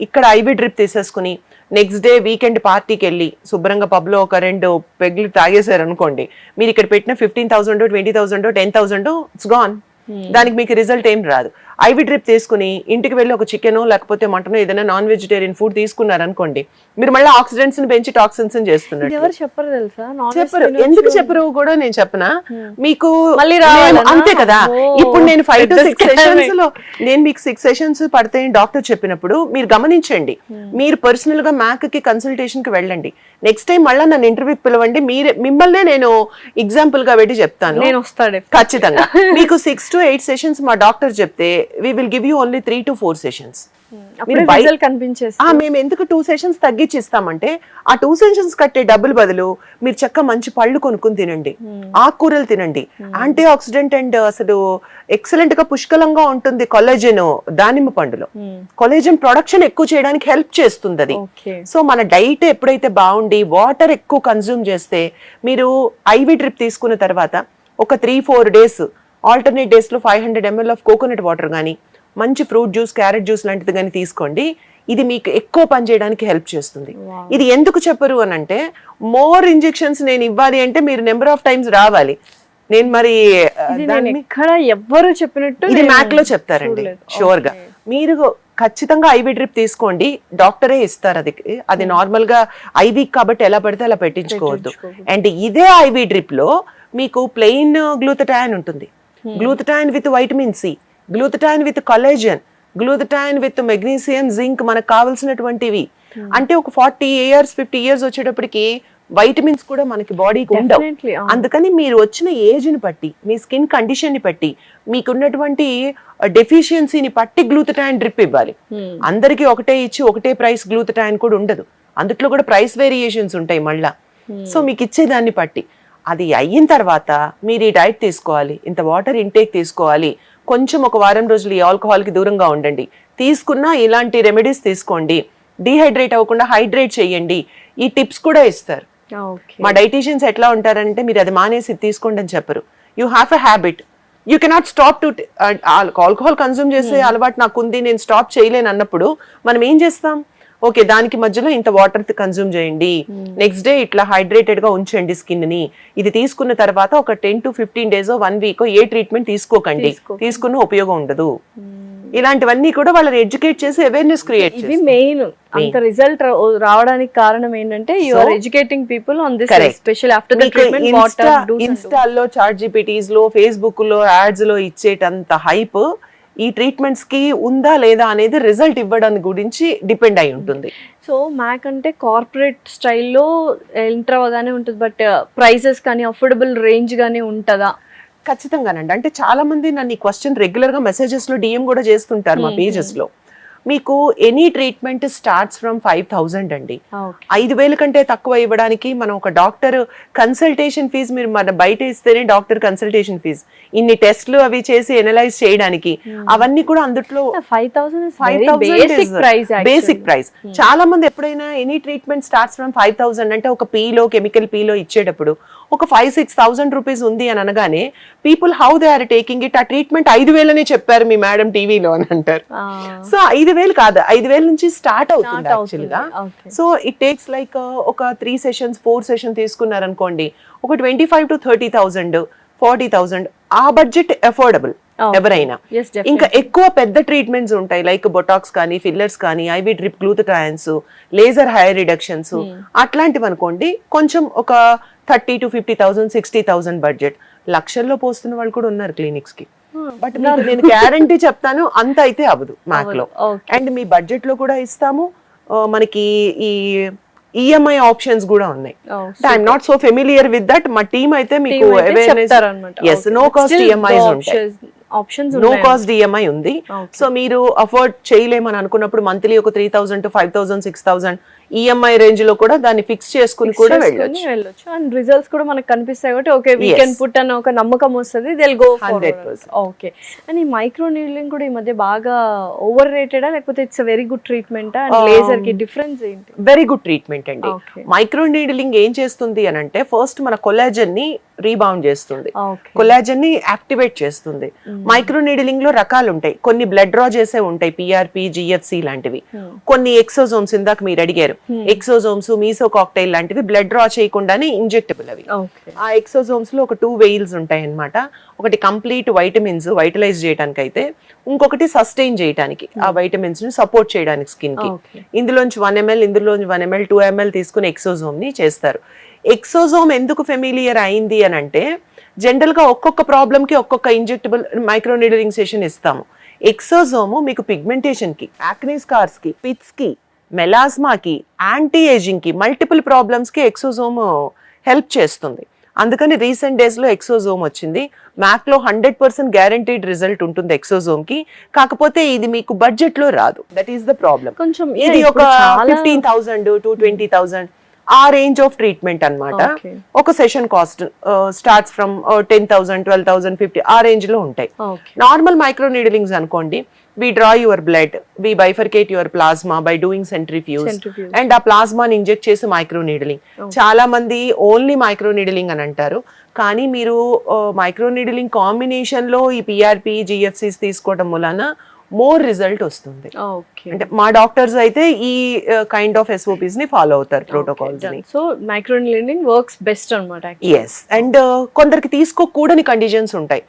ఇక్కడ ఐవి డ్రిప్ తీసేసుకుని నెక్స్ట్ డే వీకెండ్ పార్టీకి వెళ్ళి శుభ్రంగా పబ్ లో ఒక 2 పెగ్లు తాగేశారు అనుకోండి, మీరు ఇక్కడ పెట్టిన 15,000 20,000 10,000 ఇట్స్ గాన్. దానికి మీకు రిజల్ట్ ఏం రాదు. ఐవి డ్రిప్ తీసుకుని ఇంటికి వెళ్ళి ఒక చికెన్ లేకపోతే మటన్ ఏదైనా నాన్ వెజిటేరియన్ ఫుడ్ తీసుకున్నారు అనుకోండి, మీరు మళ్ళీ ఆక్సిడెంట్స్ ని పెంచి టాక్సిన్స్ చేస్తున్నారు. ఎవరు చెప్పరు తెలుసా? చెప్పరు. ఎందుకు చెప్పరు కూడా నేను చెప్పనా మీకు, అంతే కదా. ఇప్పుడు నేను 5 to 6 సెషన్స్ లో నేను మీకు 6 సెషన్స్ పడతాయని డాక్టర్ చెప్పినప్పుడు మీరు గమనించండి. మీరు పర్సనల్ గా మ్యాక్ కి కన్సల్టేషన్ కి వెళ్ళండి. నెక్స్ట్ టైం మళ్ళీ నన్ను ఇంటర్వ్యూకి పిలవండి. మిమ్మల్నే నేను ఎగ్జాంపుల్ గా పెట్టి చెప్తాను. ఖచ్చితంగా మీకు 6 to 8 సెషన్స్ మా డాక్టర్ చెప్తే we will give you only 3 to 4 sessions. మేము ఎందుకు 2 సెషన్స్ తగ్గించి ఇస్తామంటే ఆ 2 సెషన్స్ కట్టే డబ్బులు బదులు మీరు చక్కగా మంచి పళ్ళు కొనుక్కుని తినండి, ఆకుకూరలు తినండి. యాంటీ ఆక్సిడెంట్ అండ్ అసలు ఎక్సలెంట్ గా పుష్కలంగా ఉంటుంది కొల్లాజెన్. దానిమ్మ పండులో కొల్లాజెన్ ప్రొడక్షన్ ఎక్కువ చేయడానికి హెల్ప్ చేస్తుంది అది. సో మన డైట్ ఎప్పుడైతే బాగుండి వాటర్ ఎక్కువ కన్జ్యూమ్ చేస్తే, మీరు ఐవి డ్రిప్ తీసుకున్న తర్వాత ఒక 3-4 డేస్ ఆల్టర్నేట్ డేస్ లో 500 ml ఆఫ్ కోకోనట్ వాటర్ కానీ మంచి ఫ్రూట్ జ్యూస్, క్యారెట్ జ్యూస్ లాంటిది కానీ తీసుకోండి. ఇది మీకు ఎక్కువ పని చేయడానికి హెల్ప్ చేస్తుంది. ఇది ఎందుకు చెప్పరు అని అంటే మోర్ ఇంజెక్షన్స్ నేను ఇవ్వాలి అంటే మీరు నెంబర్ ఆఫ్ టైమ్స్ రావాలి. నేను మరి ఎవ్వరు చెప్పినట్టు ఇది మ్యాక్ లో చెప్తారండి షూర్ గా. మీరు ఖచ్చితంగా ఐవి డ్రిప్ తీసుకోండి, డాక్టరే ఇస్తారు. అది నార్మల్ గా ఐవి కాబట్టి ఎలా పడితే అలా పెట్టించుకోవద్దు. అండ్ ఇదే ఐవి డ్రిప్ లో మీకు ప్లెయిన్ గ్లూటథాయోన్ ఉంటుంది, glutathione with vitamin C, glutathione with collagen, glutathione with magnesium, zinc, మనకు కావాల్సినటువంటివి. అంటే ఒక 40 years 50 years వచ్చేటప్పటికి వైటమిన్స్ కూడా మనకి బాడీకి ఉండవు. అందుకని మీరు వచ్చిన ఏజ్ ని బట్టి, మీ స్కిన్ కండిషన్ ని బట్టి, మీకున్నటువంటి డెఫిషియన్సీని బట్టి గ్లూటథాయోన్ డ్రిప్ ఇవ్వాలి. అందరికి ఒకటే ఇచ్చి ఒకటే ప్రైస్ గ్లూటథాయోన్ కూడా ఉండదు. అందుట్లో కూడా ప్రైస్ వేరియేషన్స్ ఉంటాయి మళ్ళా. సో మీకు ఇచ్చేదాన్ని బట్టి అది అయిన తర్వాత మీరు ఈ డైట్ తీసుకోవాలి, ఇంత వాటర్ ఇంటేక్ తీసుకోవాలి, కొంచెం ఒక వారం రోజులు ఈ ఆల్కహాల్ కి దూరంగా ఉండండి. తీసుకున్న ఇలాంటి రెమెడీస్ తీసుకోండి, డీహైడ్రేట్ అవ్వకుండా హైడ్రేట్ చేయండి. ఈ టిప్స్ కూడా ఇస్తారు. మా డైటీషియన్స్ ఎట్లా ఉంటారంటే మీరు అది మానేసి తీసుకోండి అని చెప్పరు. You have a habit, you cannot stop to alcohol consume చేసే అలవాటు నాకుంది, నేను స్టాప్ చేయలేను అన్నప్పుడు మనం ఏం చేస్తాం? ఓకే, దానికి మధ్యలో ఇంత వాటర్ కన్జ్యూమ్ చేయండి, నెక్స్ట్ డే ఇట్లా హైడ్రేటెడ్ గా ఉంచండి స్కిన్ ని. ఇది తీసుకున్న తర్వాత ఒక 10 to 15 days 1 week A treatment తీసుకోకండి, తీసుకున్న ఉపయోగం ఉండదు. ఇలాంటివన్నీ కూడా వాళ్ళని ఎడ్యుకేట్ చేసి అవేర్నెస్ క్రియేట్ చేసి, ఇది మెయిన్. అంత రిజల్ట్ రావడానికి కారణం ఏంటంటే you are educating people on this, especially after the treatment. వాటర్ ఇన్స్టాల్లో, చాట్ జీపీటీస్ లో, ఫేస్బుక్ లో, యాడ్స్ లో ఇచ్చేటంత హైప్ ఈ ట్రీట్మెంట్స్ కి ఉందా లేదా అనేది రిజల్ట్ ఇవ్వడానికి గురించి డిపెండ్ అయి ఉంటుంది. సో మ్యాక్ అంటే కార్పొరేట్ స్టైల్లో ఎంటర్ అవగానే ఉంటుంది, బట్ ప్రైసెస్ కానీ అఫోర్డబుల్ రేంజ్ గానీ ఉంటుందా? ఖచ్చితంగానండి. అంటే చాలా మంది నన్ను ఈ క్వశ్చన్ రెగ్యులర్ గా మెసేజెస్ లో డిఎం కూడా చేస్తుంటారు మా పేజెస్ లో. మీకు ఎనీ ట్రీట్మెంట్ స్టార్ట్స్ ఫ్రమ్ 5,000 అండి. ఓకే 5,000 కంటే తక్కువ ఇవ్వడానికి మనం ఒక డాక్టర్ కన్సల్టేషన్ ఫీజు మీరు మన బయట ఇస్తేనే డాక్టర్ కన్సల్టేషన్ ఫీజు ఇన్ని టెస్ట్లు అవి చేసి ఎనలైజ్ చేయడానికి అవన్నీ కూడా అందులో 5,000 బేసిక్ ప్రైస్. చాలా మంది ఎప్పుడైనా ఎనీ ట్రీట్మెంట్ స్టార్ట్స్ ఫ్రమ్ 5,000 అంటే ఒక పీలో కెమికల్ పీలో ఇచ్చేటప్పుడు ఒక 5,000-6,000 రూపీస్ ఉంది అని అనగానే people how they are taking it, ఆ ట్రీట్మెంట్ 5,000 చెప్పారు మీ మేడం టీవీలో అని అంటారు. సో 5,000 కాదు, 5,000 నుంచి స్టార్ట్ అవుతుంది యాక్చువల్ గా. సో ఇట్ టేక్స్ లైక్ ఒక 3 సెషన్స్ 4 సెషన్ తీసుకున్నారనుకోండి ఒక 25,000 to 30,000 40,000 ఆ బడ్జెట్ అఫోర్డబుల్ ఎవరైనా. ఇంకా ఎక్కువ పెద్ద ట్రీట్మెంట్స్ ఉంటాయి లైక్ బొటాక్స్ కానీ ఫిల్లర్స్ కానీ IV drip glutathiones laser hair reductions అట్లాంటివి అనుకోండి కొంచెం ఒక 30,000 to 50,000 60,000 బడ్జెట్. లక్షల్లో పోస్తున్న వాళ్ళు కూడా ఉన్నారు క్లినిక్స్ కి. బట్ నేను గ్యారంటీ చెప్తాను అంత అయితే అవ్వదు మ్యాక్ లో. అండ్ మీ బడ్జెట్ లో కూడా ఇస్తాము. మనకి ఈ ఈఎంఐ ఆప్షన్స్ కూడా ఉన్నాయి. I'm not so familiar with that. మా టీమ్ అయితే మీకు అవేర్నెస్ నో కాస్ట్ ఈఎంఐస్ ఉంటాయి. నో కాస్ట్ ఈఎంఐ ఉంది. సో మీరు అఫోర్డ్ చేయలేమని అనుకున్నప్పుడు మంత్లీ ఒక 3,000 to 5,000 6,000 ఈఎంఐ రేంజ్ లో కూడా దాన్ని ఫిక్స్ చేసుకుని కూడా వెళ్ళొచ్చు. అండ్ రిజల్ట్స్ కూడా మనకు కనిపిస్తాయి కాబట్టి ఓకే వీ కెన్ పుట్ అన్న ఒక నమ్మకం వస్తుంది. దిల్ గో 100%. ఓకే. అండ్ ఈ మైక్రో నీడ్లింగ్ కూడా ఈ మధ్య బాగా ఓవర్ రేటెడా లేకపోతే it's very good treatment? And laser కి డిఫరెన్స్ ఏంటి? వెరీ గుడ్ ట్రీట్మెంట్ అండి. మైక్రో నీడ్లింగ్ ఏం చేస్తుంది అని అంటే ఫస్ట్ మన కొలాజన్ ని రీబౌండ్ చేస్తుంది, కొలాజన్ ని యాక్టివేట్ చేస్తుంది. మైక్రో నీడ్లింగ్ లో రకాలు ఉంటాయి. కొన్ని బ్లడ్ డ్రా చేసే ఉంటాయి పిఆర్పి జిఎఫ్సి లాంటివి. కొన్ని ఎక్సోజోమ్స్ ఇందాక మీరు అడిగారు ఎక్సోజోమ్స్ మీసో కాక్టైల్ లాంటివి బ్లడ్ డ్రా చేయకుండానే ఇంజెక్టబుల్ అవి. ఆ ఎక్సోజోమ్స్ లో ఒక 2 వెయిల్స్ ఉంటాయి అన్నమాట. ఒకటి కంప్లీట్ వైటమిన్స్ వైటలైజ్ చేయడానికి అయితే, ఇంకొకటి సస్టైన్ చేయడానికి ఆ వైటమిన్స్ ని సపోర్ట్ చేయడానికి స్కిన్ కి. ఇందులోంచి 1 ml ఇందులోంచి 1 ml 2 ml తీసుకుని ఎక్సోజోమ్ ని చేస్తారు. ఎక్సోజోమ్ ఎందుకు ఫెమిలియర్ అయింది అని అంటే జనరల్ గా ఒక్కొక్క ప్రాబ్లమ్ కి ఒక్కొక్క ఇంజెక్టబుల్ మైక్రో నీడ్లింగ్ సెషన్ ఇస్తాము. ఎక్సోజోమ్ మీకు పిగ్మెంటేషన్ కి, యాక్నే స్కార్స్ కి, పిట్స్ కి, మెలాస్మాకి, యాంటీ ఏజింగ్ కి, మల్టిపుల్ ప్రాబ్లమ్స్ కి ఎక్సోజోమ్ హెల్ప్ చేస్తుంది. అందుకని రీసెంట్ డేస్ లో ఎక్సోజోమ్ వచ్చింది. మ్యాక్ లో 100% గ్యారంటీడ్ రిజల్ట్ ఉంటుంది ఎక్సోజోమ్ కి. కాకపోతే ఇది మీకు బడ్జెట్ లో రాదు. That is the problem. ఇది ఒక 15,000 to 20,000 ఆ రేంజ్ ఆఫ్ ట్రీట్మెంట్ అన్నమాట. ఒక సెషన్ కాస్ట్ స్టార్ట్స్ ఫ్రమ్ 10,000 12,000 50 ఆ రేంజ్ లో ఉంటాయి. నార్మల్ మైక్రో నీడ్లింగ్స్ అనుకోండి, we draw your blood, we bifurcate your plasma by doing centrifuge and ఆ ప్లాస్మాని ఇంజెక్ట్ చేసి మైక్రో నీడ్లింగ్. చాలా మంది ఓన్లీ మైక్రో నీడ్లింగ్ అని అంటారు, కానీ మీరు మైక్రో నీడ్లింగ్ కాంబినేషన్ లో ఈ పిఆర్పి జిఎఫ్సిస్ తీసుకోవడం వలన మోర్ రిజల్ట్ వస్తుంది. అంటే మా డాక్టర్స్ అయితే ఈ కైండ్ ఆఫ్ ఎస్ఓపిస్ ని ఫాలో అవుతారు, ప్రోటోకాల్స్ ని. So micro needling works best అన్నమాట. ఎస్. అండ్ కొందరికి తీసుకోకూడని కండిషన్స్ ఉంటాయి.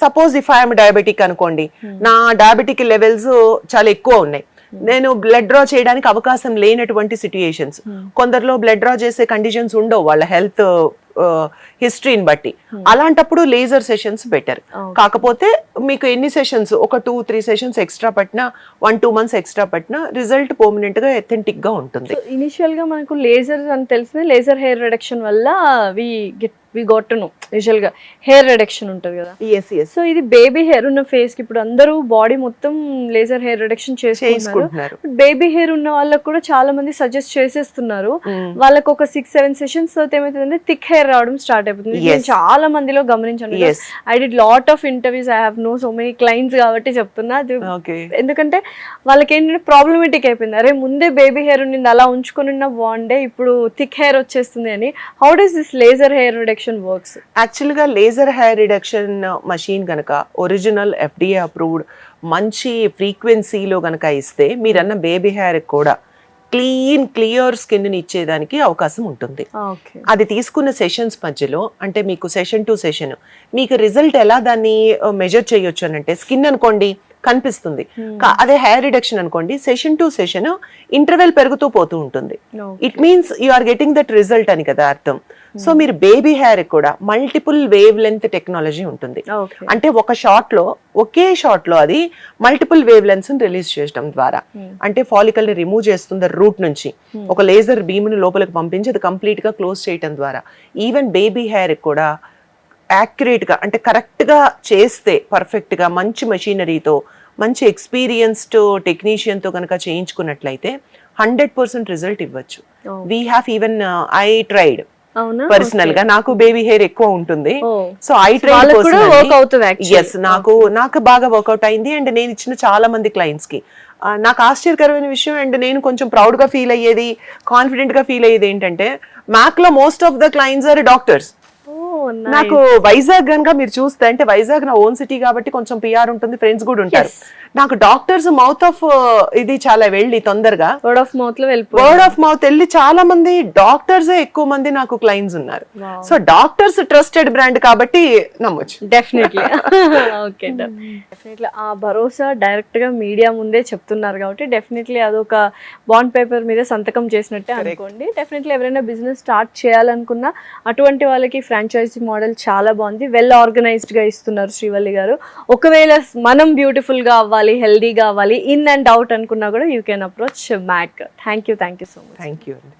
సపోజ్ ఇఫ్ ఐఎమ్ డయాబెటిక్ అనుకోండి, నా డయాబెటిక్ లెవెల్స్ చాలా ఎక్కువ ఉన్నాయి, నేను బ్లడ్ డ్రా చేయడానికి అవకాశం లేనటువంటి సిట్యుయేషన్స్. కొందరిలో బ్లడ్ డ్రా చేసే కండిషన్స్ ఉండవు వాళ్ళ హెల్త్ హిస్టరీని బట్టి. అలాంటప్పుడు లేజర్ సెషన్స్ బెటర్. కాకపోతే మీకు ఎన్ని సెషన్స్, ఒక 2-3 సెషన్స్ ఎక్స్ట్రా పట్టినా 1-2 months ఎక్స్ట్రా పట్టినా రిజల్ట్ పర్మనెంట్ గా ఎథెంటిక్ గా ఉంటుంది. ఇనిషియల్ గా మనకు లేజర్ అని తెలిసింది, లేజర్ హెయిర్ రిడక్షన్ వల్ల we got to know usual గా హెయిర్ రిడక్షన్ ఉంటుంది కదా. సో ఇది బేబీ హెయిర్ ఉన్న ఫేస్ కి ఇప్పుడు అందరూ బాడీ మొత్తం లేజర్ హెయిర్ రిడక్షన్ చేసుకుంటున్నారు. బేబీ హెయిర్ ఉన్న వాళ్ళకి కూడా చాలా మంది సజెస్ట్ చేసేస్తున్నారు. వాళ్ళకి ఒక 6-7 సెషన్స్ తో ఏమైతుందంటే థిక్ హెయిర్ రావడం స్టార్ట్ అయిపోతుంది. నేను చాలా మందిలో గమనించాను. I did lot of interviews, I have know so many clients కాబట్టి చెప్తున్నా. ఎందుకంటే వాళ్ళకి ఏంటంటే ప్రాబ్లమేటిక్ అయిపోయింది. అరే ముందే బేబీ హెయిర్ ఉండింది అలా ఉంచుకొని ఉన్న బాగుండే, ఇప్పుడు థిక్ హెయిర్ వచ్చేస్తుంది అని. How does this laser hair reduction works? Actual గా లేజర్ హెయిర్ రిడక్షన్ మషీన్ గనక ఒరిజినల్ FDA అప్రూవ్డ్ మంచి ఫ్రీక్వెన్సీలో గనక ఇస్తే మీరన్న బేబీ హెయిర్ కూడా క్లియర్ స్కిన్ ని ఇచ్చేదానికి అవకాశం ఉంటుంది. అది తీసుకున్న సెషన్స్ మధ్యలో, అంటే మీకు సెషన్ టు సెషన్ మీకు రిజల్ట్ ఎలా దాన్ని మెజర్ చేయొచ్చు అని అంటే, స్కిన్ అనుకోండి కనిపిస్తుంది, అదే హెయిర్ రిడక్షన్ అనుకోండి సెషన్ టు సెషన్ ఇంటర్వెల్ పెరుగుతూ పోతూ ఉంటుంది. It means you are getting that result అని కదా అర్థం. సో మీరు బేబీ హెయిర్ కూడా మల్టిపుల్ వేవ్ లెంత్ టెక్నాలజీ ఉంటుంది. అంటే ఒక షాట్ లో, ఒకే షాట్ లో అది మల్టిపుల్ వేవ్ లెంత్స్ రిలీజ్ చేయడం ద్వారా, అంటే ఫాలికల్ ని రిమూవ్ చేస్తుంది రూట్ నుంచి, ఒక లేజర్ బీమ్ ని లోపలికి పంపించి అది కంప్లీట్ గా క్లోజ్ చేయడం ద్వారా ఈవెన్ బేబీ హెయిర్ కూడా యాక్యురేట్ గా, అంటే కరెక్ట్ గా చేస్తే పర్ఫెక్ట్ గా మంచి మెషినరీతో మంచి ఎక్స్పీరియన్స్డ్ టెక్నీషియన్తో కనుక చేయించుకున్నట్లయితే 100% రిజల్ట్ ఇవ్వచ్చు. Oh. We have even I tried అవునా పర్సనల్ గా, నాకు బేబీ హెయిర్ ఎక్కువ ఉంటుంది, Oh. సో ఐ వాళ్ళకి కూడా వర్క్ అవుతుంది ట్రైడ్. ఎస్, నాకు బాగా వర్కౌట్ అయింది. అండ్ నేను ఇచ్చిన చాలా మంది క్లయింట్స్ కి నాకు ఆశ్చర్యకరమైన విషయం, అండ్ నేను కొంచెం ప్రౌడ్ గా ఫీల్ అయ్యేది, కాన్ఫిడెంట్ గా ఫీల్ అయ్యేది ఏంటంటే, మ్యాక్ లో most of the clients are doctors. నాకు వైజాగ్ కనుక మీరు చూస్తే, అంటే వైజాగ్ నా ఓన్ సిటీ కాబట్టి కొంచెం పిఆర్ ఉంటుంది, ఫ్రెండ్స్ కూడా ఉంటారు. నాకు డాక్టర్స్ మౌత్ ఆఫ్ ఇది చాలా వెళ్ళి తొందరగా వర్డ్ ఆఫ్ మౌత్ లో వర్డ్ ఆఫ్ మౌత్ వెళ్ళి చాలా మంది డాక్టర్స్ ఎక్కువ మంది నాకు క్లయింట్స్ ఉన్నారు. సో డాక్టర్స్ ట్రస్టెడ్ బ్రాండ్ కాబట్టి నమ్మొచ్చు. డెఫినెట్లీ. ఓకే, డెఫినెట్లీ ఆ భరోసా డైరెక్ట్ గా మీడియా ముందే చెప్తున్నారు కాబట్టి డెఫినెట్లీ అదొక బాండ్ పేపర్ మీద సంతకం చేసినట్టే అనుకోండి. డెఫినెట్లీ ఎవరైనా బిజినెస్ స్టార్ట్ చేయాలనుకున్నా అటువంటి వాళ్ళకి ఫ్రాంచైజీ మోడల్ చాలా బాగుంది, వెల్ ఆర్గనైజ్డ్ గా ఇస్తున్నారు శ్రీవల్లి గారు. ఒకవేళ మనం బ్యూటిఫుల్ గా అవ్వాలి, హెల్దీగా అవ్వాలి, ఇన్ అండ్ అవుట్ అనుకున్నా కూడా you can approach MAC. Thank you so much. Thank you అండి.